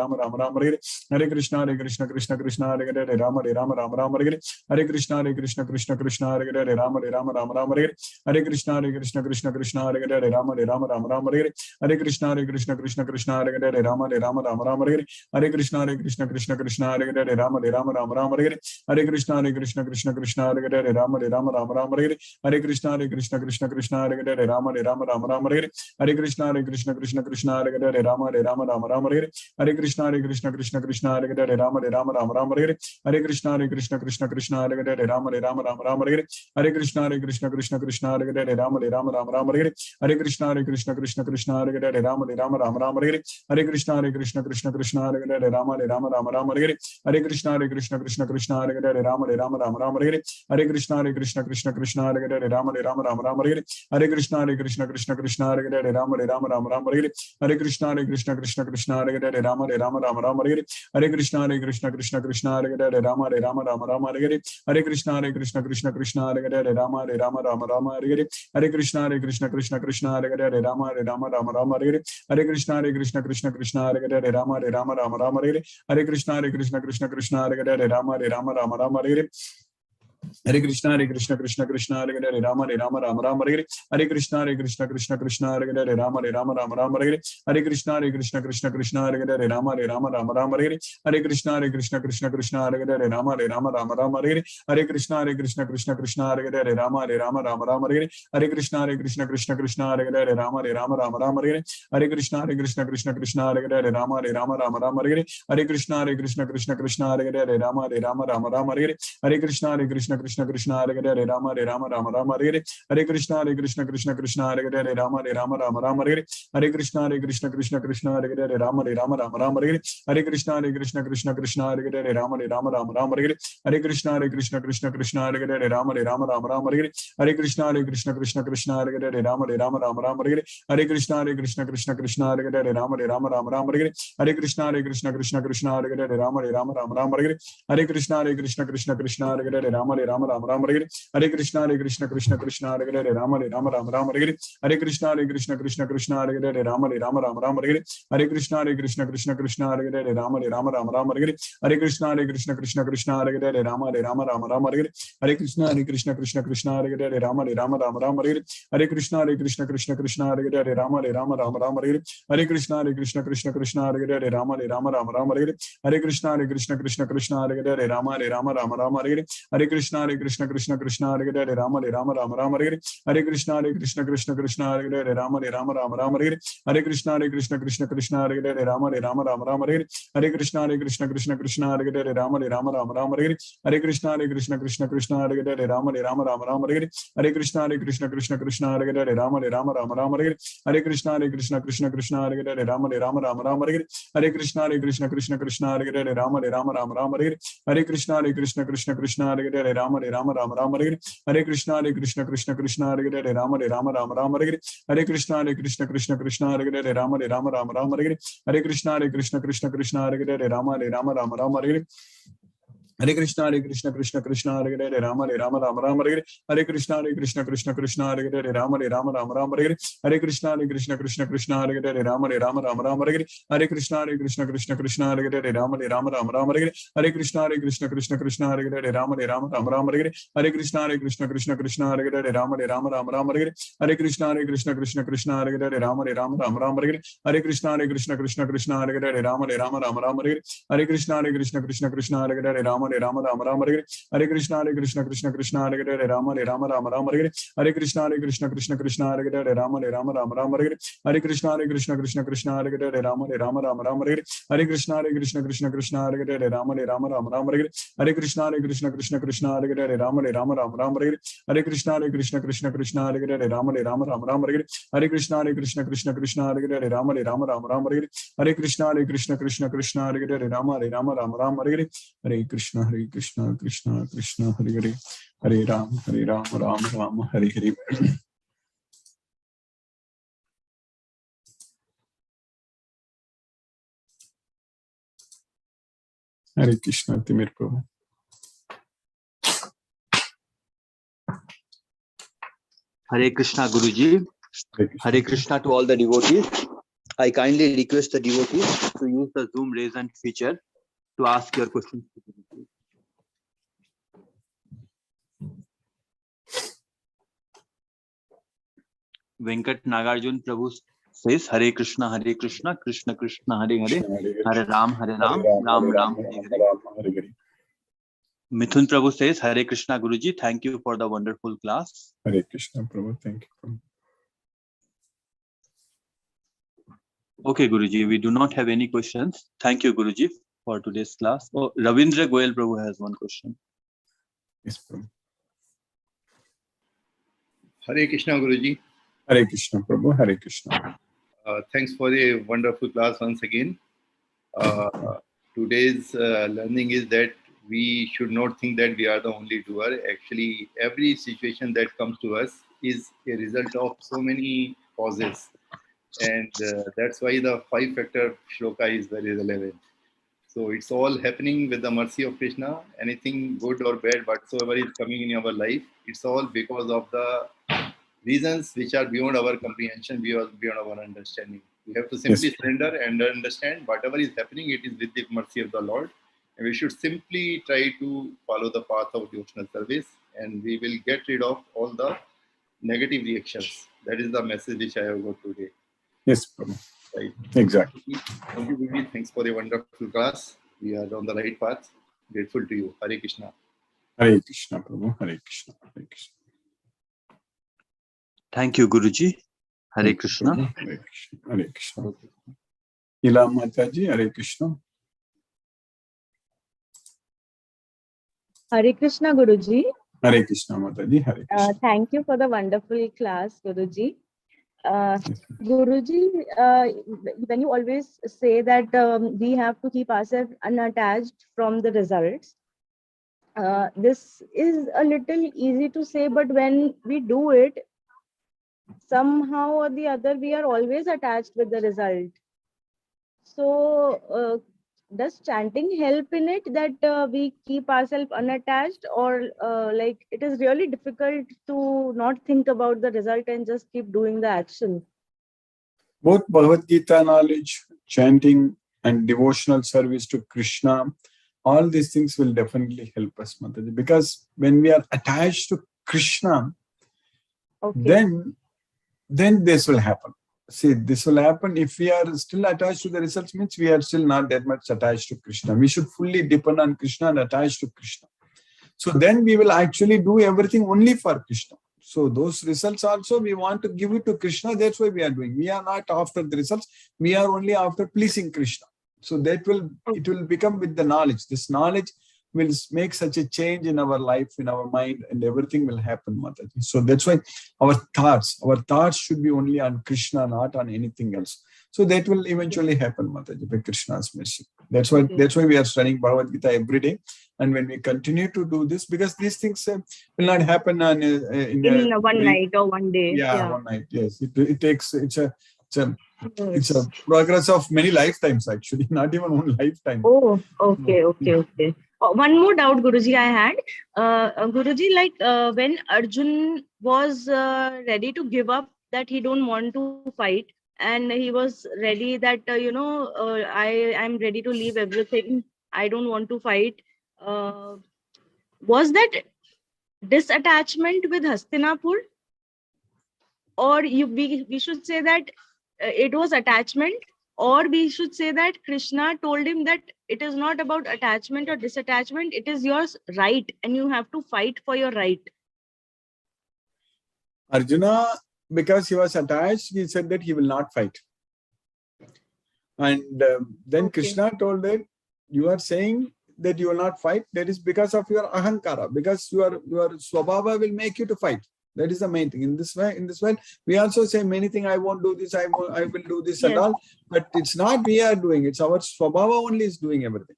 A: Hare Hare Krishna Krishna Hare Rama Rama Hare Hare Krishna Krishna Hare Rama Rama Hare Hare Krishna Krishna Hare Rama Rama Hare Hare Krishna Krishna Hare Rama Rama Hare Hare Krishna Krishna Hare Rama Rama Hare Hare Krishna Krishna Hare Rama Rama Hare Hare Krishna Krishna Hare Rama Rama Hare Hare Krishna Krishna Hare Rama Rama Hare Hare Krishna Krishna Hare Rama Rama Hare Hare Krishna Krishna Hare Rama Rama Hare Hare Krishna Krishna Hare Rama Rama Hare Hare Krishna Krishna Hare Rama Rama Hare Hare Krishna Krishna Hare Rama Rama Hare Hare Krishna Krishna Hare Rama Rama Hare Hare Krishna Krishna Hare Rama Rama Hare Hare Krishna Krishna Hare Rama Rama Hare Hare Krishna Krishna Hare Rama Rama Hare Hare Krishna Krishna Hare Rama Rama Hare Hare Krishna Krishna Hare Rama Rama Hare Hare Krishna Krishna Hare Rama Rama Hare Hare Krishna Krishna Hare Rama Rama Hare Hare Krishna Krishna Hare Rama Rama Hare Hare Krishna Krishna Hare Rama Rama Hare Hare Krishna Krishna Hare Rama Rama Hare Hare Krishna Krishna Hare Rama Rama Hare Hare Krishna Krishna Hare Rama Rama Hare Hare Krishna Krishna Hare Rama Rama Hare Hare Krishna Krishna Hare Rama Rama Hare Hare Krishna Krishna Hare Rama Rama Hare Hare Krishna Krishna Krishna Hare Hare Rama Rama Rama Hare Hare Krishna Krishna Krishna Hare Hare Rama Rama Hare Hare Krishna Krishna Hare Hare Rama Rama Hare Hare Krishna Krishna Krishna Hare Hare Rama Rama Hare Hare Krishna Krishna Krishna Hare Hare Rama Rama Hare Hare Krishna Krishna Krishna Hare Hare Rama Rama Hare Hare Krishna Krishna Krishna Hare Hare Rama Rama Hare Hare Krishna Krishna Krishna Hare Hare Rama Rama Hare Hare Krishna Krishna Krishna Hare Hare Rama Rama Hare Hare Krishna Krishna Krishna Hare Hare Rama Rama Hare Hare Krishna Krishna Krishna Hare Hare Rama Rama Hare Hare Krishna Krishna Krishna Hare Hare Rama Rama Hare Hare Krishna Krishna Krishna Hare Hare Rama Rama Hare Hare Krishna Krishna Krishna Hare Hare Rama Rama Hare Hare Krishna Krishna Krishna Hare Hare Rama Rama Hare Hare Krishna Krishna Krishna Hare Hare Rama Rama Hare Hare Krishna Krishna Krishna Hare Hare Rama Rama Hare Hare Krishna Krishna Krishna Hare Hare Rama Rama Hare Hare Krishna Krishna Krishna Hare Hare Rama Rama Hare Hare Krishna Krishna Krishna Hare Hare Rama Rama Hare Hare Krishna Krishna Krishna Hare Hare Rama Rama Hare Hare Krishna Krishna Krishna Hare Hare Rama Rama Hare Hare Krishna Krishna Krishna Hare Hare Rama Rama Hare Hare Krishna Krishna Krishna Hare Hare Rama Rama Hare Hare Krishna Krishna Krishna Hare Hare Rama Rama Hare Hare Krishna Krishna Krishna Hare Hare Rama Rama Hare Hare Krishna Krishna Krishna Hare Hare Rama Rama Hare Hare Krishna Krishna Krishna Hare Hare Rama Rama Hare Hare Krishna Krishna Krishna Hare Hare Rama Rama Hare Hare Krishna Krishna Krishna Hare Hare Rama Rama Hare Hare Krishna Krishna Krishna Hare Hare Rama Rama Hare Hare Krishna Krishna Krishna Hare Hare Rama Rama Hare Hare Krishna Krishna Krishna Hare Hare Rama Rama Hare Hare Krishna Krishna Krishna Hare Hare Rama Rama Hare Hare Krishna Krishna Krishna Hare Hare Rama Rama Hare Hare Krishna Krishna Krishna Hare Hare Rama Rama Hare Hare Krishna Krishna Krishna Hare Hare Rama Rama Hare Hare Krishna Krishna Hare Hare Rama Rama Hare Hare Krishna Krishna Krishna Hare Hare Rama Rama Hare Hare Krishna Krishna Krishna Hare Hare Rama Rama Hare Hare Krishna Krishna Krishna Hare Hare Rama Rama Hare Hare Krishna Krishna Krishna Hare Hare Rama Rama Hare Hare Krishna Krishna Krishna Hare Hare Rama Rama Hare Hare Krishna Krishna Krishna Hare Hare Rama Rama Hare Hare Krishna Krishna Krishna Hare Hare Rama Rama Hare Hare Krishna Krishna Krishna Hare Hare Rama Rama Hare Hare Krishna Krishna Krishna Hare Hare Rama Rama Hare Hare Krishna Krishna Krishna Hare Hare Rama Rama Hare Hare Krishna Krishna Krishna Hare Hare Rama Rama Hare Hare Krishna Krishna Krishna Hare Hare Rama Rama Hare Hare Krishna Krishna Krishna Hare Hare Rama Rama Hare Hare Krishna Krishna Krishna Hare Hare Rama Rama Hare Hare Krishna Krishna Krishna Hare Hare Rama Rama Hare Hare Krishna Krishna Krishna Hare Hare Rama Rama Hare Hare Krishna Krishna Krishna Hare Hare Hare Ram Ram Ram Hare Hare Hare Krishna Timir Prabhu.
B: Hare Krishna Guruji. Hare Krishna to all the devotees. I kindly request the devotees to use the Zoom raise hand feature to ask your questions. Venkat Nagarjun Prabhu says Hare Krishna Krishna Krishna Hare Hare Hare Ram Ram Ram Hare Hare. Mithun Prabhu says Hare Krishna Guruji, thank you for the wonderful class.
A: Hare Krishna Prabhu, thank you.
B: Okay Guruji, we do not have any questions. Thank you Guruji for today's class. Oh, Ravindra Goyal Prabhu has one question.
A: Yes, Prabhu.
C: Hare Krishna Guruji.
A: Hare Krishna Prabhu, Hare Krishna.
C: Thanks for the wonderful class once again. Today's learning is that we should not think that we are the only doer. Actually, every situation that comes to us is a result of so many causes. And that's why the 5-factor shloka is very relevant. So it's all happening with the mercy of Krishna. Anything good or bad, whatsoever is coming in our life, it's all because of the reasons which are beyond our comprehension, beyond our understanding. We have to simply surrender and understand whatever is happening, it is with the mercy of the Lord. And we should simply try to follow the path of devotional service, and we will get rid of all the negative reactions. That is the message which I have got today.
A: Yes, Prabhu.
C: Right.
A: Exactly.
C: Thank you, Guruji. Thanks for the wonderful class. We are on the right path. Grateful to you. Hare Krishna.
A: Hare Krishna, Prabhu. Hare Krishna. Hare Krishna.
B: Thank you, Guruji. Hare
A: Thank you,
B: Krishna.
A: Prabhu. Hare Krishna. Hare Krishna. Ila Mataji, Hare Krishna.
D: Hare Krishna, Guruji.
A: Hare Krishna, Mataji. Hare Krishna.
D: Thank you for the wonderful class, Guruji.
A: Yes.
D: Guruji, when you always say that we have to keep ourselves unattached from the results, this is a little easy to say, but when we do it, somehow or the other, we are always attached with the result. So, does chanting help in it that we keep ourselves unattached, or like it is really difficult to not think about the result and just keep doing the action?
A: Both Bhagavad Gita knowledge, chanting, and devotional service to Krishna, all these things will definitely help us, Mataji. Because when we are attached to Krishna,
D: Okay.
A: then this will happen. See, this will happen if we are still attached to the results, means we are still not that much attached to Krishna. We should fully depend on Krishna and attach to Krishna. So then we will actually do everything only for Krishna. So those results also we want to give it to Krishna. That's why we are doing. We are not after the results. We are only after pleasing Krishna. So it will become with the knowledge. This knowledge will make such a change in our life, in our mind, and everything will happen, Mataji. So that's why our thoughts should be only on Krishna, not on anything else. So that will eventually happen, Mataji, by Krishna's mercy. That's why we are studying Bhagavad Gita every day. And when we continue to do this, because these things will not happen in
D: one night or one day.
A: Yeah, one night. Yes, it takes. It's a progress of many lifetimes, actually, not even one lifetime.
D: Oh, okay. One more doubt, Guruji, I had. Guruji, like when Arjun was ready to give up, that he don't want to fight, and he was ready that I'm ready to leave everything. I don't want to fight. Was that disattachment with Hastinapur, or we should say that it was attachment, or we should say that Krishna told him that it is not about attachment or disattachment, it is your right and you have to fight for your right?
A: Arjuna, because he was attached, he said that he will not fight. And then Krishna told that you are saying that you will not fight. That is because of your ahankara, because your swabhava will make you to fight. That is the main thing. In this way, we also say many things. I won't do this. I will do this and all. But it's not we are doing. It's our swabhava only is doing everything.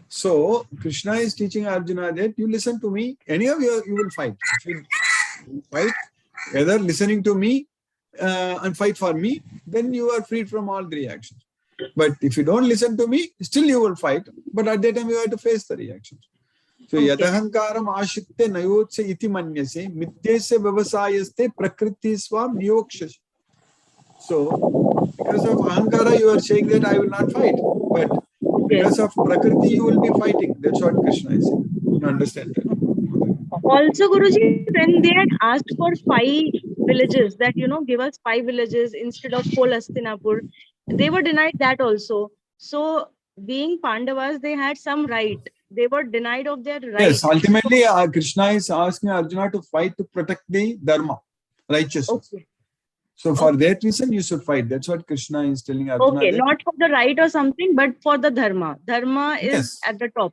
A: So Krishna is teaching Arjuna that you listen to me. Anyhow, you will fight. If you fight, either listening to me and fight for me, then you are freed from all the reactions. But if you don't listen to me, still you will fight. But at that time, you have to face the reactions. So, yadahankaram ashitte nayotse iti manyase mityese vyavasayaste prakriti swam niyokshasi. So, because of ahankara, you are saying that I will not fight. But because of prakriti, you will be fighting. That's what Krishna is saying. You understand that?
D: Also, Guruji, when they had asked for 5 villages, that, give us 5 villages instead of whole Hastinapur, they were denied that also. So, being Pandavas, they had some right. They were denied of their right.
A: Yes, ultimately, Krishna is asking Arjuna to fight to protect the dharma, righteousness. Okay. So, for that reason, you should fight. That's what Krishna is telling Arjuna.
D: Okay, not for the right or something, but for the dharma. Dharma is at the top.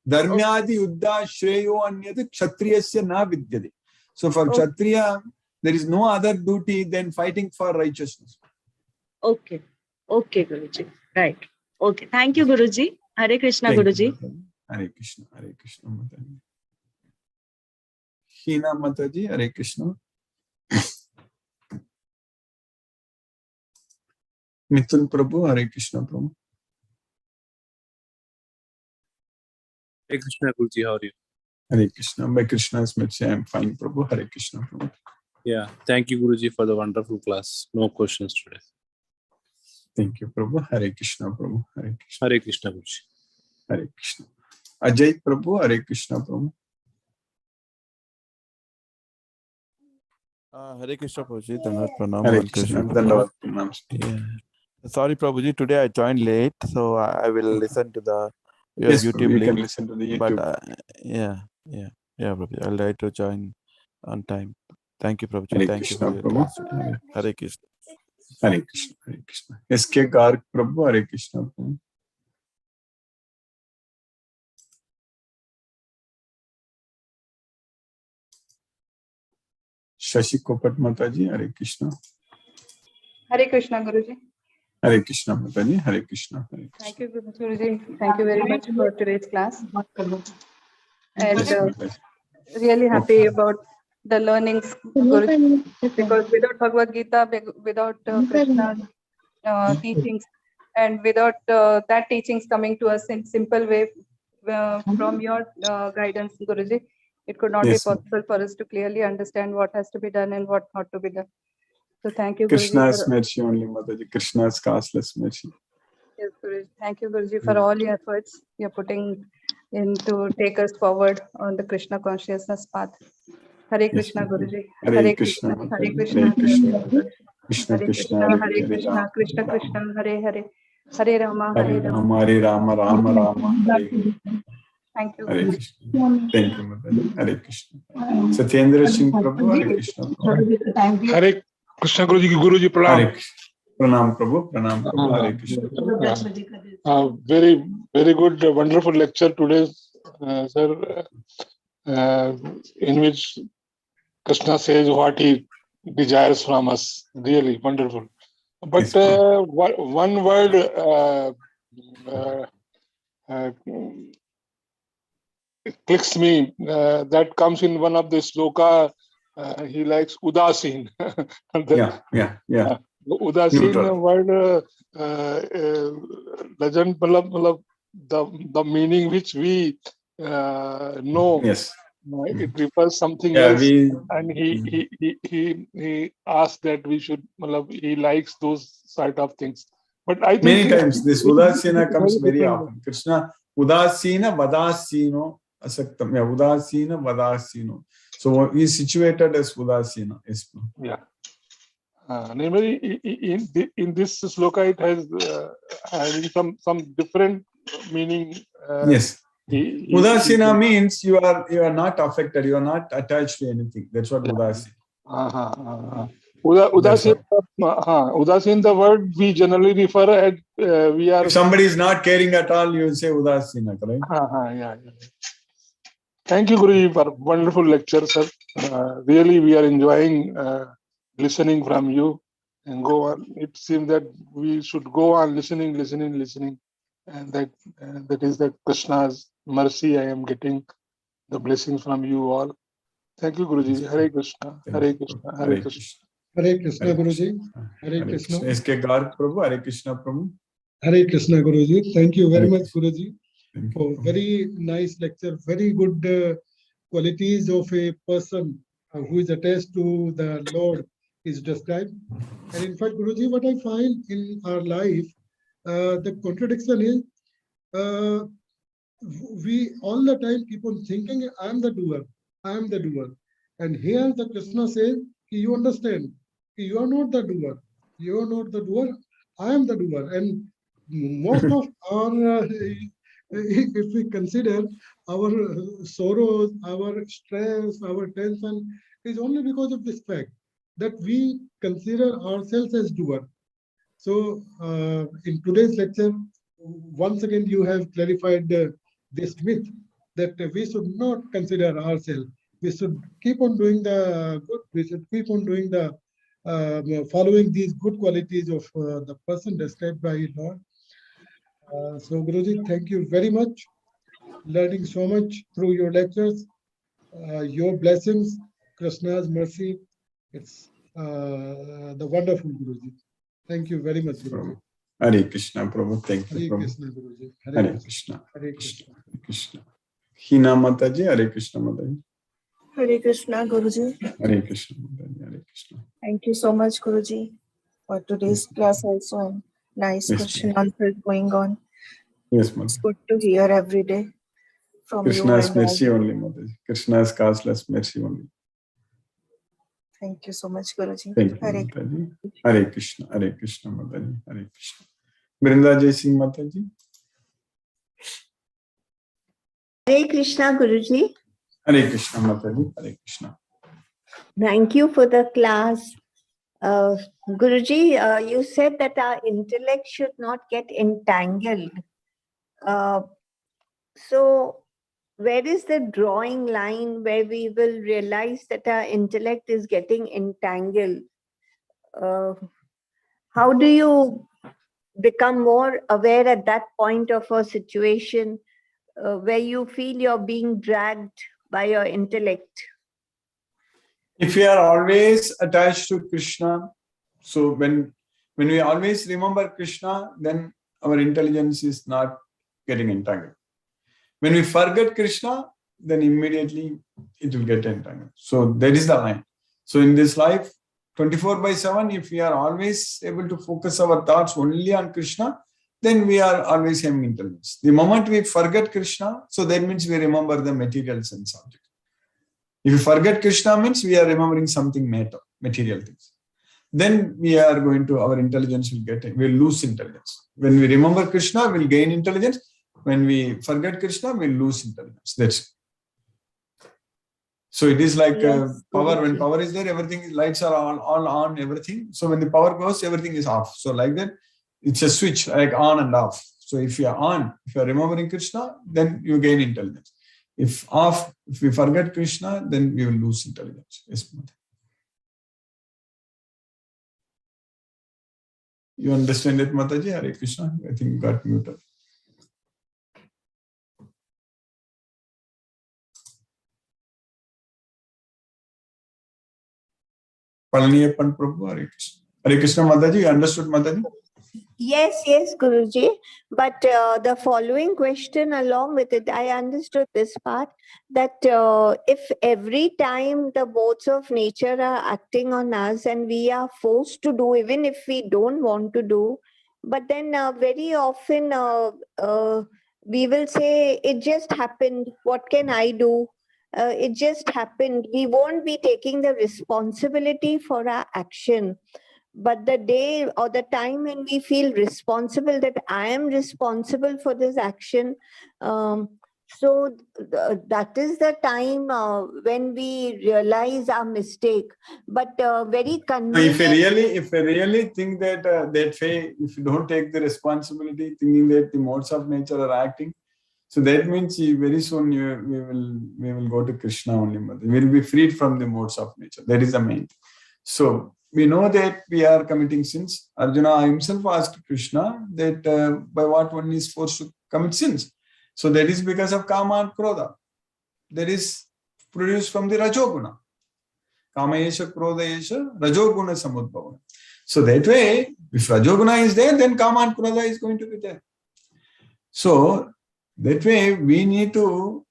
A: Dharmyadi yuddha shreyo anyat kshatriyasya na vidyate. So for Kshatriya, there is no other duty than fighting for righteousness.
D: Okay, Guruji. Right. Okay. Thank you, Guruji. Hare Krishna, Guruji.
A: Hare Krishna, Hare Krishna, Mataji. Hina Mataji, Hare Krishna. Mithun Prabhu, Hare Krishna, Prabhu.
E: Hare Krishna, Guruji, how are you?
A: Hare Krishna. By Krishna's mercy, I am fine, Prabhu. Hare Krishna, Prabhu.
E: Yeah, thank you, Guruji, for the wonderful class. No questions today.
A: Thank you, Prabhu. Hare Krishna, Prabhu. Hare Krishna.
E: Hare Krishna, Guruji.
A: Hare Krishna. Ajay Prabhu, Hare Krishna Prabhu.
F: Hare Krishna Prabhuji, Dandavat Pranam.
A: Hare
F: Hare
A: Krishna,
F: Krishna.
A: Dandavat Pranam.
F: Yeah. Sorry Prabhuji, today I joined late, so I will listen to your
A: Yes,
F: YouTube
A: you can
F: link.
A: listen to the YouTube.
F: But yeah, Prabhuji, I'll try to join on time. Thank you, Prabhuji.
A: Hare
F: Thank
A: Krishna
F: you for your
A: Prabhu.
F: class today. Hare Krishna.
A: Hare Krishna, Hare Krishna. SK Garg Prabhu, Hare Krishna Prabhu. Shashi Kopat Mataji, Hare Krishna.
G: Hare Krishna, Guruji.
A: Hare Krishna Mataji, Hare Krishna, Hare Krishna.
G: Thank you, Guruji. Thank you very much for today's class. And
A: Yes, Mataji.
G: really happy about the learnings, Guruji, because without Bhagavad Gita, without Krishna's teachings, and without that teachings coming to us in simple way from your guidance, Guruji, it could not
A: Yes,
G: be possible for us to clearly understand what has to be done and what not to be done. So thank you, Guruji.
A: Krishna's mercy only, Mataji. Krishna's costless mercy.
G: Yes, Guruji. Thank you, Guruji, for all your efforts you're putting in to take us forward on the Krishna consciousness path. Hare Krishna,
A: Yes,
G: Guruji.
A: Hare Krishna,
G: Hare
A: Mataji.
G: Krishna,
A: Hare Krishna.
G: Hare
A: Krishna
G: Krishna,
A: Krishna,
G: Hare Krishna, Krishna Krishna, Hare Hare, Hare Rama,
A: Hare Rama, Hare Rama, Rama Rama, Hare Hare.
G: Thank you,
A: Hare
G: Guruji.
A: Krishna. Thank you, Mataji. Hare Krishna. Satyendra Singh Prabhu, Hare Krishna Prabhu.
H: Hare Krishna Guruji Pranam.
A: Hare Krishna. Pranam Prabhu, Pranam Prabhu, Hare Krishna.
H: Very, very good, wonderful lecture today, sir, in which Krishna says what he desires from us. Really wonderful. But
A: Yes,
H: one word clicks me, that comes in one of the sloka. He likes udasin.
A: yeah.
H: Udasin
A: Neutral.
H: word doesn't the meaning which we know.
A: Yes.
H: It refers something
A: Yeah,
H: else, and he asked that we should. He likes those sort of things. But I think
A: many times this Udasina comes very
H: different.
A: often. Krishna, Udasina Vadasino Asaktam. Yeah, Udasina Vadasino. So he is situated as Udasina. Yes.
H: Yeah. In this sloka, it has having some different meaning.
A: Yes. Udasina means you are not affected, you are not attached to anything. That's what Udasina.
H: Udasin, the word we generally refer at, we are.
A: If somebody is not caring at all, you will say Udasina, correct?
H: Yeah. Thank you, Guruji, for wonderful lecture, sir. Really, we are enjoying listening from you, and go on. It seems that we should go on listening, and that is that Krishna's mercy. I am getting the blessings from you all. Thank you, Guruji. Hare Krishna. Hare Krishna. Hare Krishna.
I: Hare Krishna, Guruji. Hare Krishna.
A: SK Garg Prabhu, Hare Krishna Prabhu.
I: Hare Krishna, Guruji. Thank you very much, Guruji,
A: Thank
I: for
A: you.
I: very nice lecture. Very good qualities of a person who is attached to the Lord is described. And in fact, Guruji, what I find in our life, the contradiction is we all the time keep on thinking, I am the doer. And here the Krishna says, you understand, you are not the doer. You are not the doer. I am the doer. And most of our, if we consider our sorrows, our stress, our tension, is only because of this fact that we consider ourselves as doer. So in today's lecture, once again, you have clarified this myth that we should not consider ourselves. We should keep on doing the good. We should keep on doing the following these good qualities of the person described by Lord. So Guruji, thank you very much. Learning so much through your lectures, your blessings, Krishna's mercy. It's the wonderful Guruji. Thank you very much, Guruji.
A: Hare Krishna Prabhu. Thank you,
I: Hare
A: Prabhu.
I: Krishna, Guruji.
A: Hare Krishna.
I: Hare Krishna.
A: Hare Krishna. Hina Mataji, Hare Krishna Mataji.
J: Hare Krishna, Guruji.
A: Hare Krishna Mataji. Hare Krishna.
J: Thank you so much, Guruji, for today's class also, and nice
A: Yes,
J: question answers going on.
A: Yes,
J: It's
A: Mataji.
J: good to hear every day from you.
A: Krishna's
J: And all.
A: mercy only, Mataji. Krishna's causeless mercy only.
J: Thank you so much, Guruji.
A: Thank you,
J: Hare
A: Mataji. Hare Krishna, Mataji. Hare Krishna. Brinda Jai Singh Mataji.
K: Hare Krishna, Guruji.
A: Hare Krishna, Mataji. Hare Krishna.
K: Thank you for the class. Guruji, you said that our intellect should not get entangled. So where is the drawing line where we will realize that our intellect is getting entangled? How do you become more aware at that point of a situation where you feel you're being dragged by your intellect?
A: If we are always attached to Krishna, so when we always remember Krishna, then our intelligence is not getting entangled. When we forget Krishna, then immediately it will get entangled. So that is the line. So in this life, 24/7, if we are always able to focus our thoughts only on Krishna, then we are always having intelligence. The moment we forget Krishna, so that means we remember the material sense object. If we forget Krishna, means we are remembering something material things. Then we are going to, our intelligence will we'll lose intelligence. When we remember Krishna, we'll gain intelligence. When we forget Krishna, we'll lose intelligence. That's it. So it is like power. When power is there, everything, lights are all on, everything. So when the power goes, everything is off. So like that, it's a switch, like on and off. So if you are on, if you are remembering Krishna, then you gain intelligence. If off, if we forget Krishna, then we will lose intelligence. Yes, Mother. You understand it, Mataji? Hare Krishna. I think you got muted. Palaniappan Prabhu, Hare Krishna. Hare Krishna, Mataji. You understood, Mataji?
K: Yes, Guruji. But the following question along with it, I understood this part, that if every time the modes of nature are acting on us and we are forced to do, even if we don't want to do, but then very often we will say, it just happened, what can I do? It just happened. We won't be taking the responsibility for our action. But the day or the time when we feel responsible, that I am responsible for this action, so that is the time when we realize our mistake. But very convenient.
A: If I really think that that way, if you don't take the responsibility, thinking that the modes of nature are acting, so that means very soon we will go to Krishna only. We will be freed from the modes of nature. That is the main. So we know that we are committing sins. Arjuna himself asked Krishna that by what one is forced to commit sins. So that is because of Kama and Krodha. That is produced from the Rajoguna. Kama yesha, Krodha yesha, Rajoguna samudbhavana. So that way, if Rajoguna is there, then Kama and Krodha is going to be there. So that way, we need to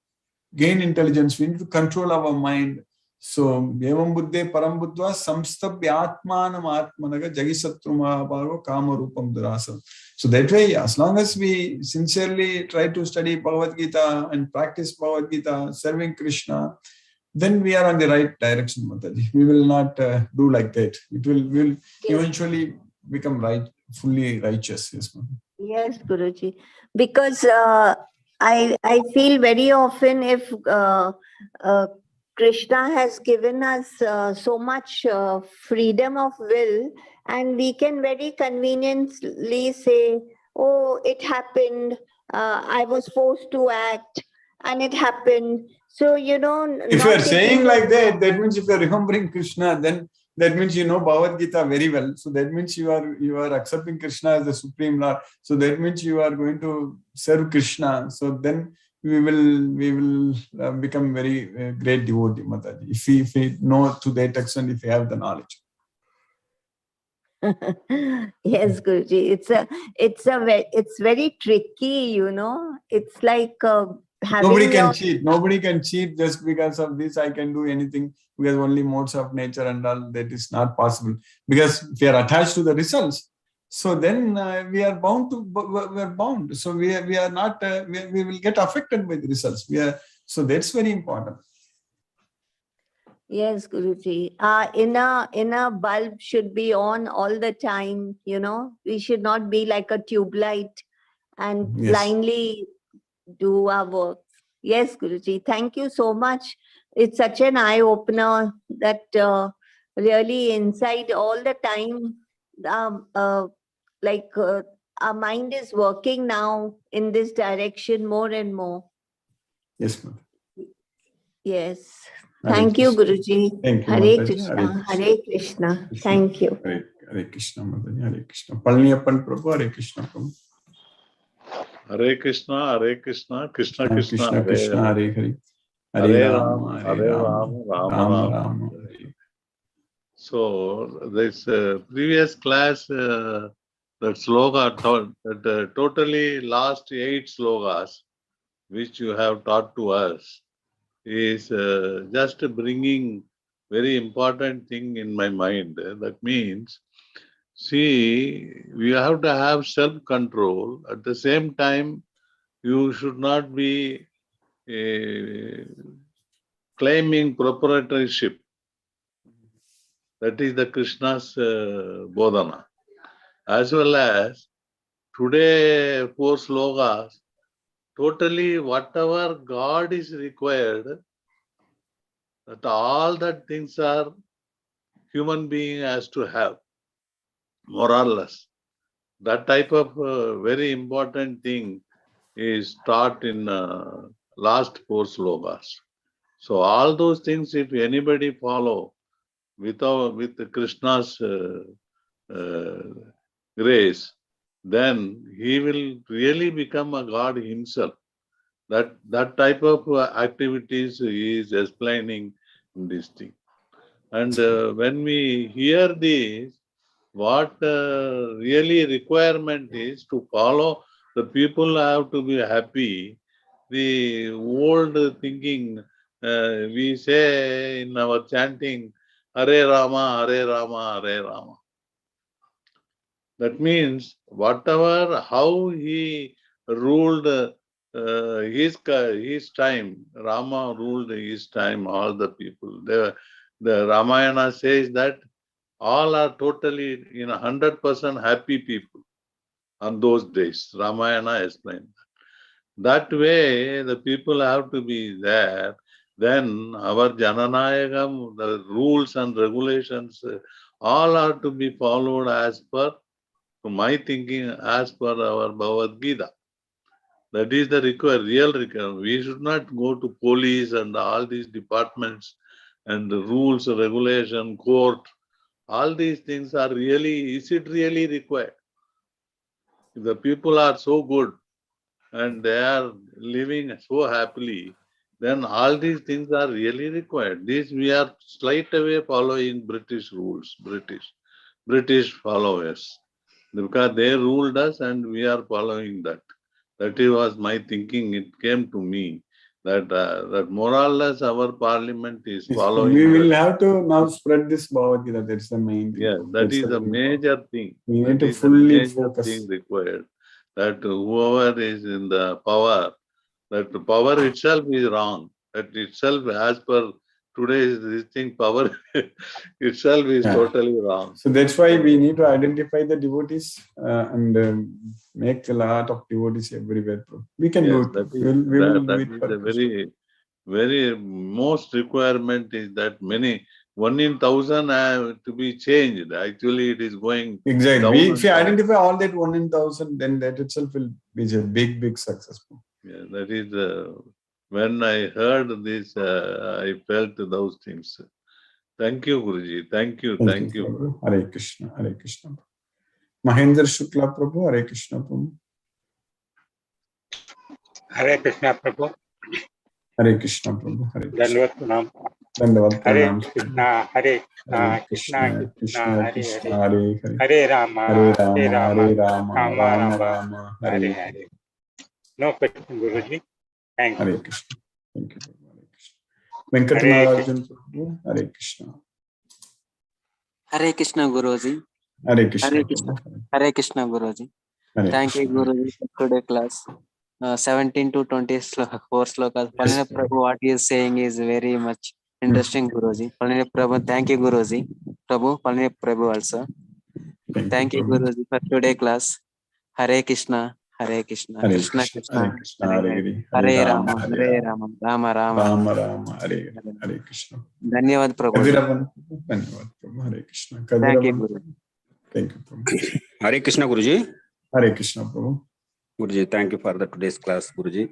A: gain intelligence. We need to control our mind. So, evam buddhe param buddhva samstabhya atmanam atmanaga jagisatrumahabago kama rupam durasam. So that way, as long as we sincerely try to study Bhagavad Gita and practice Bhagavad Gita, serving Krishna, then we are on the right direction, Mataji. We will not do like that. We will eventually become fully righteous. Yes, Mataji.
K: Yes, Guruji. Because I feel very often if Krishna has given us so much freedom of will, and we can very conveniently say, oh, it happened, I was forced to act, and it happened. So,
A: if you are saying like that, that means if you are remembering Krishna, then that means you know Bhagavad Gita very well. So that means you are accepting Krishna as the Supreme Lord. So that means you are going to serve Krishna. So then we will become very great devotee, Mataji. If we know to that extent, if we have the knowledge.
K: Yes, Guruji. It's very tricky, It's like
A: nobody can cheat. Nobody can cheat just because of this. I can do anything because only modes of nature and all that is not possible. Because if we are attached to the results, So then we are bound to, we are bound. So we are not, we will get affected by the results. So that's very important.
K: Yes, Guruji. Inner bulb should be on all the time, you know. We should not be like a tube light and
A: Yes.
K: blindly do our work. Yes, Guruji. Thank you so much. It's such an eye-opener that really inside all the time, our mind is working now in this direction more and more.
A: Yes, ma'am.
K: Yes.
A: Hare
K: Thank you,
A: Krishna.
K: Guruji.
A: Thank you,
K: Hare
A: Mataji.
K: Krishna. Hare Krishna. Thank you.
A: Hare Krishna, Mataji. Hare Krishna. Palniyappan Prabhu, Hare Krishna, Prabhu.
L: Hare Krishna, Hare Krishna, Krishna Krishna,
A: Krishna Krishna, Hare Hare.
L: Hare
A: Hare
L: Rama,
A: Rama,
L: Hare
A: Hare Rama,
L: Rama,
A: Rama
L: Rama
A: Rama.
L: Rama. So this previous class, that sloga that totally last 8 slogas which you have taught to us is just bringing very important thing in my mind. That means, see, we have to have self-control. At the same time, you should not be claiming proprietorship. That is the Krishna's bodhana. As well as today 4 slogas, totally whatever God is required, that all that things are human being has to have, more or less. That type of very important thing is taught in last 4 slogas. So all those things, if anybody follow with Krishna's grace, then he will really become a God himself. That type of activities he is explaining in this thing. And when we hear this, what really requirement is to follow, the people have to be happy. The old thinking, we say in our chanting, Hare Rama, Hare Rama, Hare Rama. That means whatever, how he ruled his time, Rama ruled his time, all the people. The Ramayana says that all are totally 100% happy people on those days. Ramayana explained that. That way, the people have to be there. Then our Jananayagam, the rules and regulations, all are to be followed as per, to my thinking, as per our Bhagavad Gita. That is the real requirement. We should not go to police and all these departments and the rules, regulation, court. All these things are really, is it really required? If the people are so good and they are living so happily, then all these things are really required. This we are straight away following British rules, British followers. Because they ruled us and we are following that. That was my thinking. It came to me that more or less our parliament is following.
A: We will have to now spread this Bhagavad Gita. That's the main thing.
L: Yeah, that is a major thing.
A: We need to fully focus.
L: Thing required. That whoever is in the power, that the power itself is wrong. That itself, as per today's this thing, power itself is totally wrong.
A: So that's why we need to identify the devotees and make a lot of devotees everywhere. We can do it.
L: That is the very, very most requirement is that many 1 in 1,000 have to be changed. Actually, it is going
A: exactly. If you identify all that 1 in 1,000, then that itself will be a big success.
L: Yeah, that is when I heard this, I felt those things. Thank you, Guruji. Thank you.
A: Prabhu. Hare Krishna. Hare Krishna. Mahendra Shukla Prabhu. Hare Krishna Prabhu.
M: Hare Krishna Prabhu.
A: Hare Krishna Prabhu. Hare Krishna.
M: Dandavad Pranam.
A: Dandavad Pranam.
M: Hare Krishna, Krishna Krishna, Hare Hare. Hare Rama,
A: Hare Rama,
M: Rama Rama, Hare Hare. No question, Guruji. Thank you.
A: Hare Krishna. Thank you. Hare Krishna. Venkatanagarjun Prabhu. Hare Krishna.
N: Hare Krishna, Guruji.
A: Hare Krishna.
N: Hare Krishna.
A: Prabhu.
N: Hare Krishna, Guruji.
A: Hare
N: Thank you,
A: Krishna.
N: Guruji, for today class. 17 to 20 4 slokas.
A: Yes,
N: Palani Prabhu, what he is saying is very much interesting, Guruji. Palani Prabhu, thank you, Guruji. Prabhu, Palani Prabhu also. Thank you,
A: Prabhu.
N: Guruji, for today class. Hare Krishna, Hare Krishna,
A: Hare
N: Krishna
A: Krishna,
N: Krishna,
A: Hare Krishna,
N: Hare
A: Hare
N: Hare,
A: Hare,
N: Hare
A: Hare
N: Rama,
A: Rama, Hare
N: Hare
A: Rama,
N: Rama, Rama Rama.
A: Rama Rama, Hare Hare, Hare Krishna.
N: Dhanyavad Prabhuji.
A: Kadiravan, Dhanyavad Prabhu, Hare Krishna.
N: Thank you,
A: Kadiravan,
N: Guruji.
A: thank you, Prabhu.
O: Hare Krishna, Guruji.
A: Hare Krishna, Prabhu.
O: Guruji, thank you for the today's class, Guruji.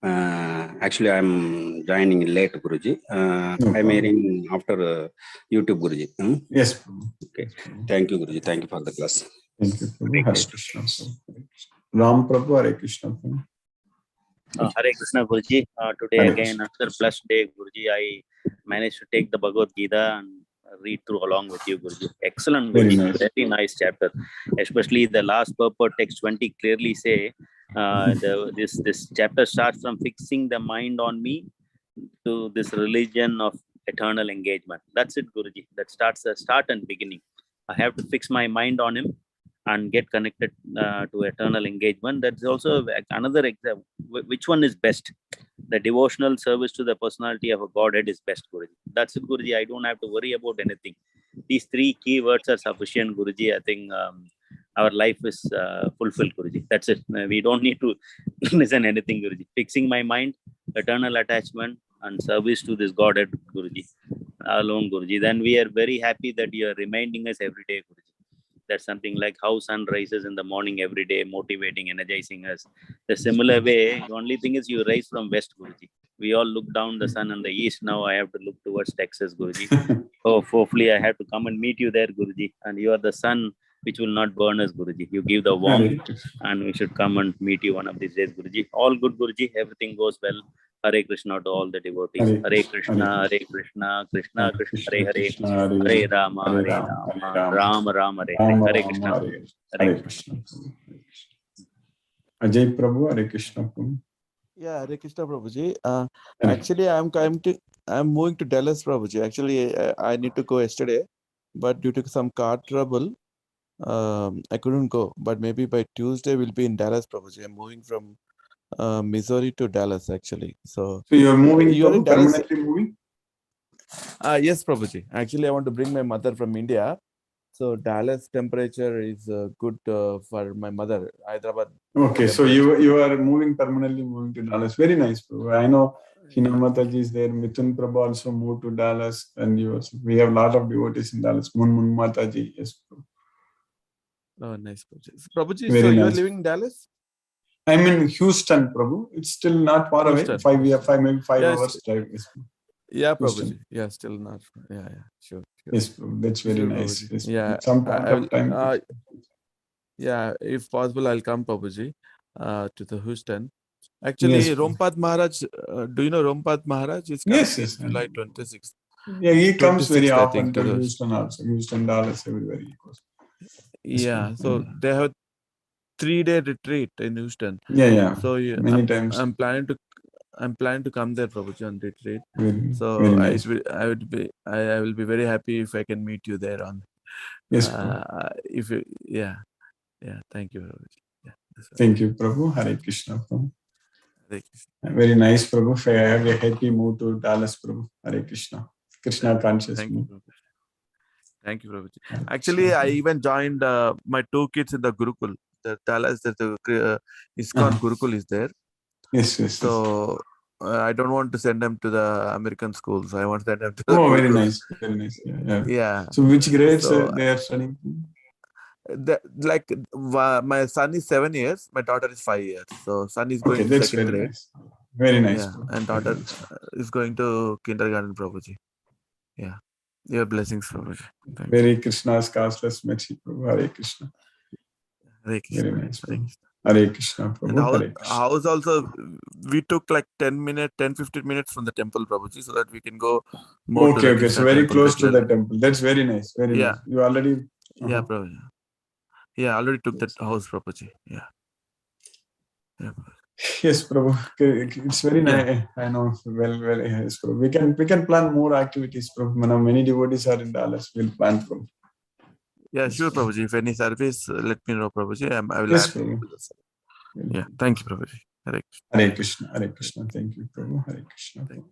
O: Actually, I'm joining late, Guruji.
A: No
O: I'm
A: problem.
O: hearing after YouTube, Guruji.
A: Yes, Prabhu.
O: Okay. Thank you, Guruji. Thank you for the class.
A: Thank you, Prabhu. Hare Krishna, Prabhu. Hare Krishna. Ram Prabhu, Hare Krishna, Prabhu.
P: Hare Krishna, Guruji. Today
A: Hare
P: again,
A: Krishna.
P: another blessed day, Guruji. I managed to take the Bhagavad Gita and read through along with you, Guruji. Excellent,
A: Very
P: Guruji.
A: nice.
P: Very nice chapter. Especially the last purport, text 20, clearly say this chapter starts from fixing the mind on me to this religion of eternal engagement. That's it, Guruji. That starts the start and beginning. I have to fix my mind on him and get connected to eternal engagement. That's also another example. Which one is best? The devotional service to the personality of a Godhead is best, Guruji. That's it, Guruji. I don't have to worry about anything. These three key words are sufficient, Guruji. I think our life is fulfilled, Guruji. That's it. We don't need to listen anything, Guruji. Fixing my mind, eternal attachment, and service to this Godhead, Guruji. Alone, Guruji. Then we are very happy that you are reminding us every day, Guruji. That's something like how sun rises in the morning every day, motivating, energizing us. The similar way, the only thing is you rise from west, Guruji. We all look down the sun in the east. Now I have to look towards Texas, Guruji. Oh, hopefully I have to come and meet you there, Guruji. And you are the sun which will not burn us, Guruji. You give the warmth, and we should come and meet you one of these days, Guruji. All good, Guruji. Everything goes well. Hare Krishna to all the devotees. Hare Krishna, Hare Krishna, Krishna Krishna, Hare Hare, Hare Rama, Hare Rama, Rama Rama, Hare Hare. Hare Krishna.
A: Hare Krishna. Ajay Prabhu, Hare Krishna, Prabhu.
F: Yeah, Hare Krishna, Prabhuji. Actually, I'm moving to Dallas, Prabhuji. Actually, I need to go yesterday, but due to some car trouble, I couldn't go. But maybe by Tuesday we'll be in Dallas, Prabhuji. I'm moving from Missouri to Dallas, actually. So
A: you're moving,
F: you're
A: Prabhu,
F: in Dallas?
A: permanently moving?
F: Yes, Prabhuji. Actually, I want to bring my mother from India. So Dallas temperature is good for my mother. Hyderabad.
A: Okay, so you are moving permanently, moving to Dallas. Very nice, Prabhu. I know Hina Mataji is there. Mithun Prabhu also moved to Dallas, and you also. We have a lot of devotees in Dallas. Mun Mataji, yes, Prabhu.
F: Oh, nice, Prabhuji. So, Prabhuji,
A: Very
F: so you're
A: nice.
F: living in Dallas?
A: I'm in Houston, Prabhu. It's still not far away.
F: Houston.
A: Maybe five
F: Yes.
A: hours drive. Yes,
F: Yeah,
A: Houston.
F: Prabhuji. Yeah, still not. Yeah, sure.
A: Yes, Prabhu. That's very
F: Sure,
A: nice.
F: Prabhuji.
A: Yes,
F: Yeah,
A: some point of time.
F: yeah, if possible, I'll come, Prabhuji, to the Houston. Actually,
A: Yes,
F: Rompad Maharaj, do you know Rompad Maharaj? Is coming this July 26th.
A: Yeah, he comes very
F: 26th, I
A: often
F: think,
A: to
F: to the,
A: Houston also. Houston, Dallas, everywhere he goes.
F: yeah, so they have 3-day retreat in Houston.
A: Yeah.
F: So
A: Many times.
F: I'm planning to come there, Prabhuji, on retreat. So
A: very nice.
F: I will be very happy if I can meet you there on.
A: Yes,
F: if you, yeah. Thank you, Prabhuji. Yeah,
A: thank you, Prabhu. Hare Krishna, Prabhu.
F: Hare Krishna.
A: Very nice, Prabhu. I have a happy move to Dallas, Prabhu. Hare Krishna. Krishna conscious.
F: Thank you, Prabhuji. Thank you, Prabhuji. Actually, I even joined my 2 kids in the Gurukul. The Dallas, the ISKCON Gurukul is there.
A: Yes.
F: So I don't want to send them to the American schools. I want to send them to the
A: very
F: Gurukul.
A: nice. Very nice.
F: Yeah.
A: So which grades
F: So,
A: they are studying?
F: My son is 7 years. My daughter is 5 years. So son is going to
A: that's
F: 2nd
A: very
F: grade.
A: nice. Very nice.
F: Yeah,
A: Prabhu.
F: and daughter is going to kindergarten, Prabhuji. Yeah. Your blessings, Prabhuji. Thank you.
A: Very Krishna's costless mercy, Prabhu. Hare Krishna.
F: Hare Krishna.
A: Very nice,
F: Hare
A: Prabhu.
F: Krishna.
A: Hare Krishna,
F: And
A: Prabhu. Hare Krishna.
F: house also, we took like 10-15 minutes from the temple, Prabhuji, so that we can go more to the
A: Okay.
F: Krishna
A: So very
F: temple
A: close to
F: regularly.
A: the temple. That's very nice. Very
F: Yeah.
A: nice. You already.
F: Yeah, Prabhuji. Yeah, I already took that house, Prabhuji. Yeah.
A: Yes, Prabhu. It's very nice. I know. Well, yes, Prabhu. We can plan more activities, Prabhu. Many devotees are in Dallas. We'll plan, Prabhu.
F: Yeah, sure, Prabhuji. If any service, let me know, Prabhuji. I will
A: Yes,
F: add
A: Prabhu.
F: to the service. Yeah, thank you, Prabhuji. Hare Krishna.
A: Hare Krishna. Hare Krishna. Thank you, Prabhu. Hare Krishna, Prabhu.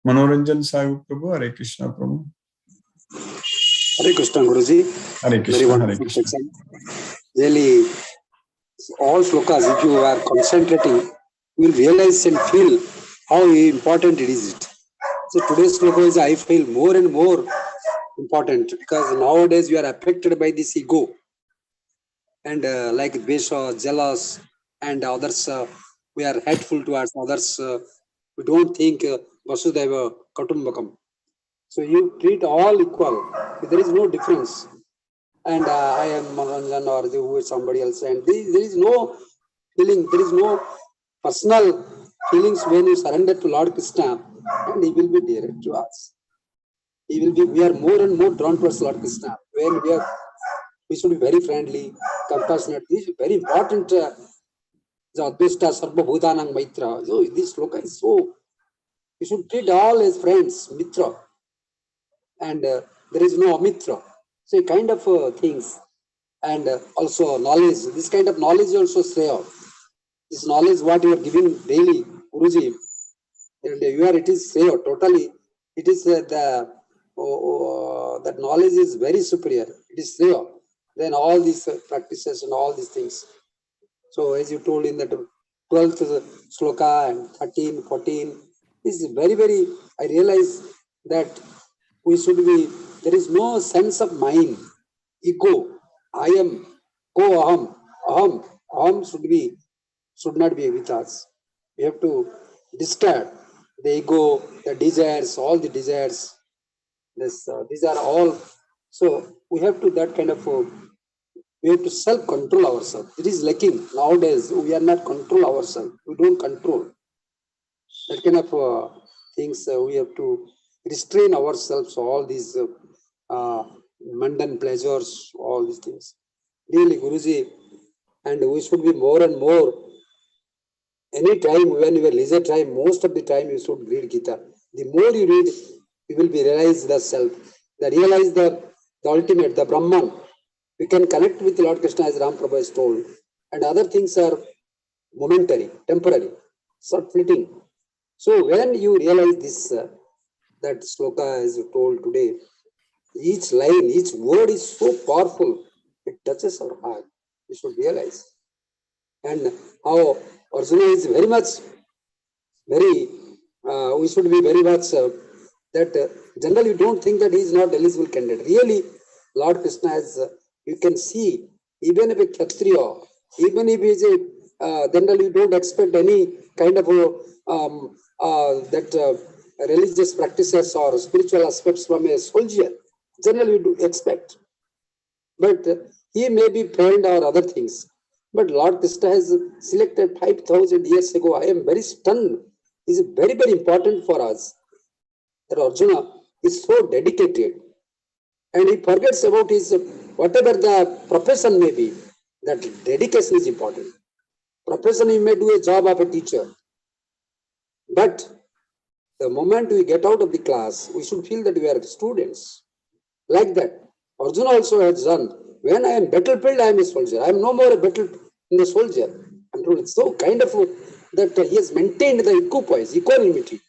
A: Manoranjan Sahu, Prabhu. Hare Krishna, Prabhu.
Q: Hare Krishna, Guruji.
A: Hare
Q: Very
A: Krishna. Hare
Q: wonderful
A: Krishna.
Q: section. Really, all slokas, if you are concentrating, you will realize and feel how important it is. So today's sloka is, I feel, more and more important because nowadays we are affected by this ego and like Dvesha, jealous, and others, we are hateful towards others. We don't think Vasudeva Kutumbakam. So you treat all equal. There is no difference. And I am Manoranjan or who is somebody else. And there is no feeling, there is no personal feelings when you surrender to Lord Krishna, and He will be dear to us. He will be. We are more and more drawn towards Lord Krishna. When we should be very friendly, compassionate. This is very important. The Advesta Sarva Bhutanang Maitra. So this sloka is so. We should treat all as friends, mitra, and there is no amitra. So kind of things, and also knowledge. This kind of knowledge is also Shreya. This knowledge what you are giving daily, Guruji, and it is Shreya totally. It is that knowledge is very superior. It is Shreya. Then all these practices and all these things. So as you told in the 12th sloka and 13, 14, this is very, very, I realize that we should be, there is no sense of mind, ego, I am, aham should not be with us. We have to discard the ego, the desires, all the desires. These are all, so we have to that kind of, we have to self-control ourselves. It is lacking nowadays. We are not control ourselves. We don't control. That kind of things we have to restrain ourselves. All these mundane pleasures, all these things. Really, Guruji, and we should be more and more. Any time when you are leisure time, most of the time you should read Gita. The more you read, you will be realize the self. Realize the ultimate, the Brahman. We can connect with Lord Krishna as Ram Prabhu has told. And other things are momentary, temporary, short fleeting. So when you realize this, that sloka as you told today, each line, each word is so powerful. It touches our heart. We should realize. And how Arjuna is very much, we should be very much that generally you don't think that he is not eligible candidate. Really, Lord Krishna has, you can see, even if a Kshatriya, even if he is a, generally you don't expect any kind of religious practices or spiritual aspects from a soldier. Generally you do expect. But he may be friend or other things. But Lord Krishna has selected 5,000 years ago. I am very stunned. It is very, very important for us that Arjuna is so dedicated. And he forgets about his, whatever the profession may be, that dedication is important. Profession, he may do a job of a teacher. But the moment we get out of the class, we should feel that we are students. Like that. Arjuna also has done. When I am battlefield, I am a soldier. I am no more a battlefield in the soldier. I'm told it's so kind of that he has maintained the equipoise, equanimity.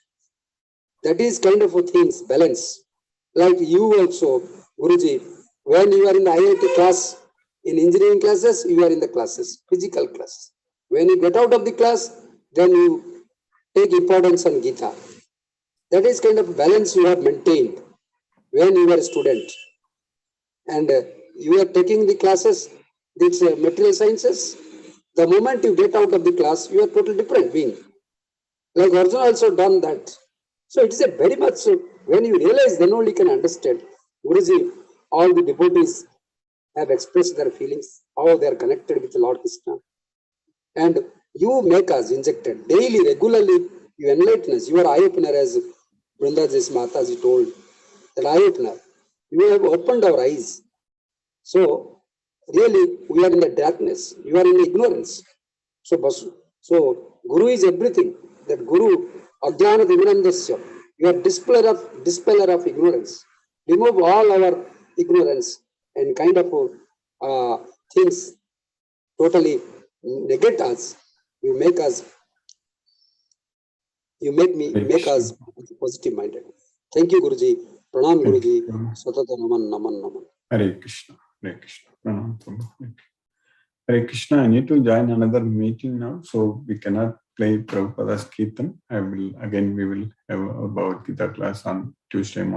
Q: That is kind of things, balance. Like you also, Guruji, when you are in the IIT class, in engineering classes, you are in the classes, physical classes. When you get out of the class, then you take importance on Gita. That is kind of balance you have maintained when you are a student. And you are taking the classes, these material sciences. The moment you get out of the class, you are totally different being. Like Arjuna also done that. So it is a very much, when you realize, then only you can understand. Guruji, all the devotees have expressed their feelings, how they are connected with Lord Krishna. And you make us injected daily, regularly, you enlighten us. You are eye-opener, as Vrindaji's Mataji told, that eye-opener. You have opened our eyes. So, really, we are in the darkness. You are in ignorance. So Guru is everything. That Guru, Ajnana Divinandasya, you are dispeller of ignorance. Remove all our ignorance and kind of things totally negate us. You make us, make us positive minded. Thank you, Guruji. Pranam, Guruji. Satata naman, naman, naman.
A: Hare Krishna. Hare Krishna. Pranam, Prabhu. Hare Krishna. I need to join another meeting now, so we cannot play Prabhupada's Kirtan. We will have a Bhagavad Gita class on Tuesday morning.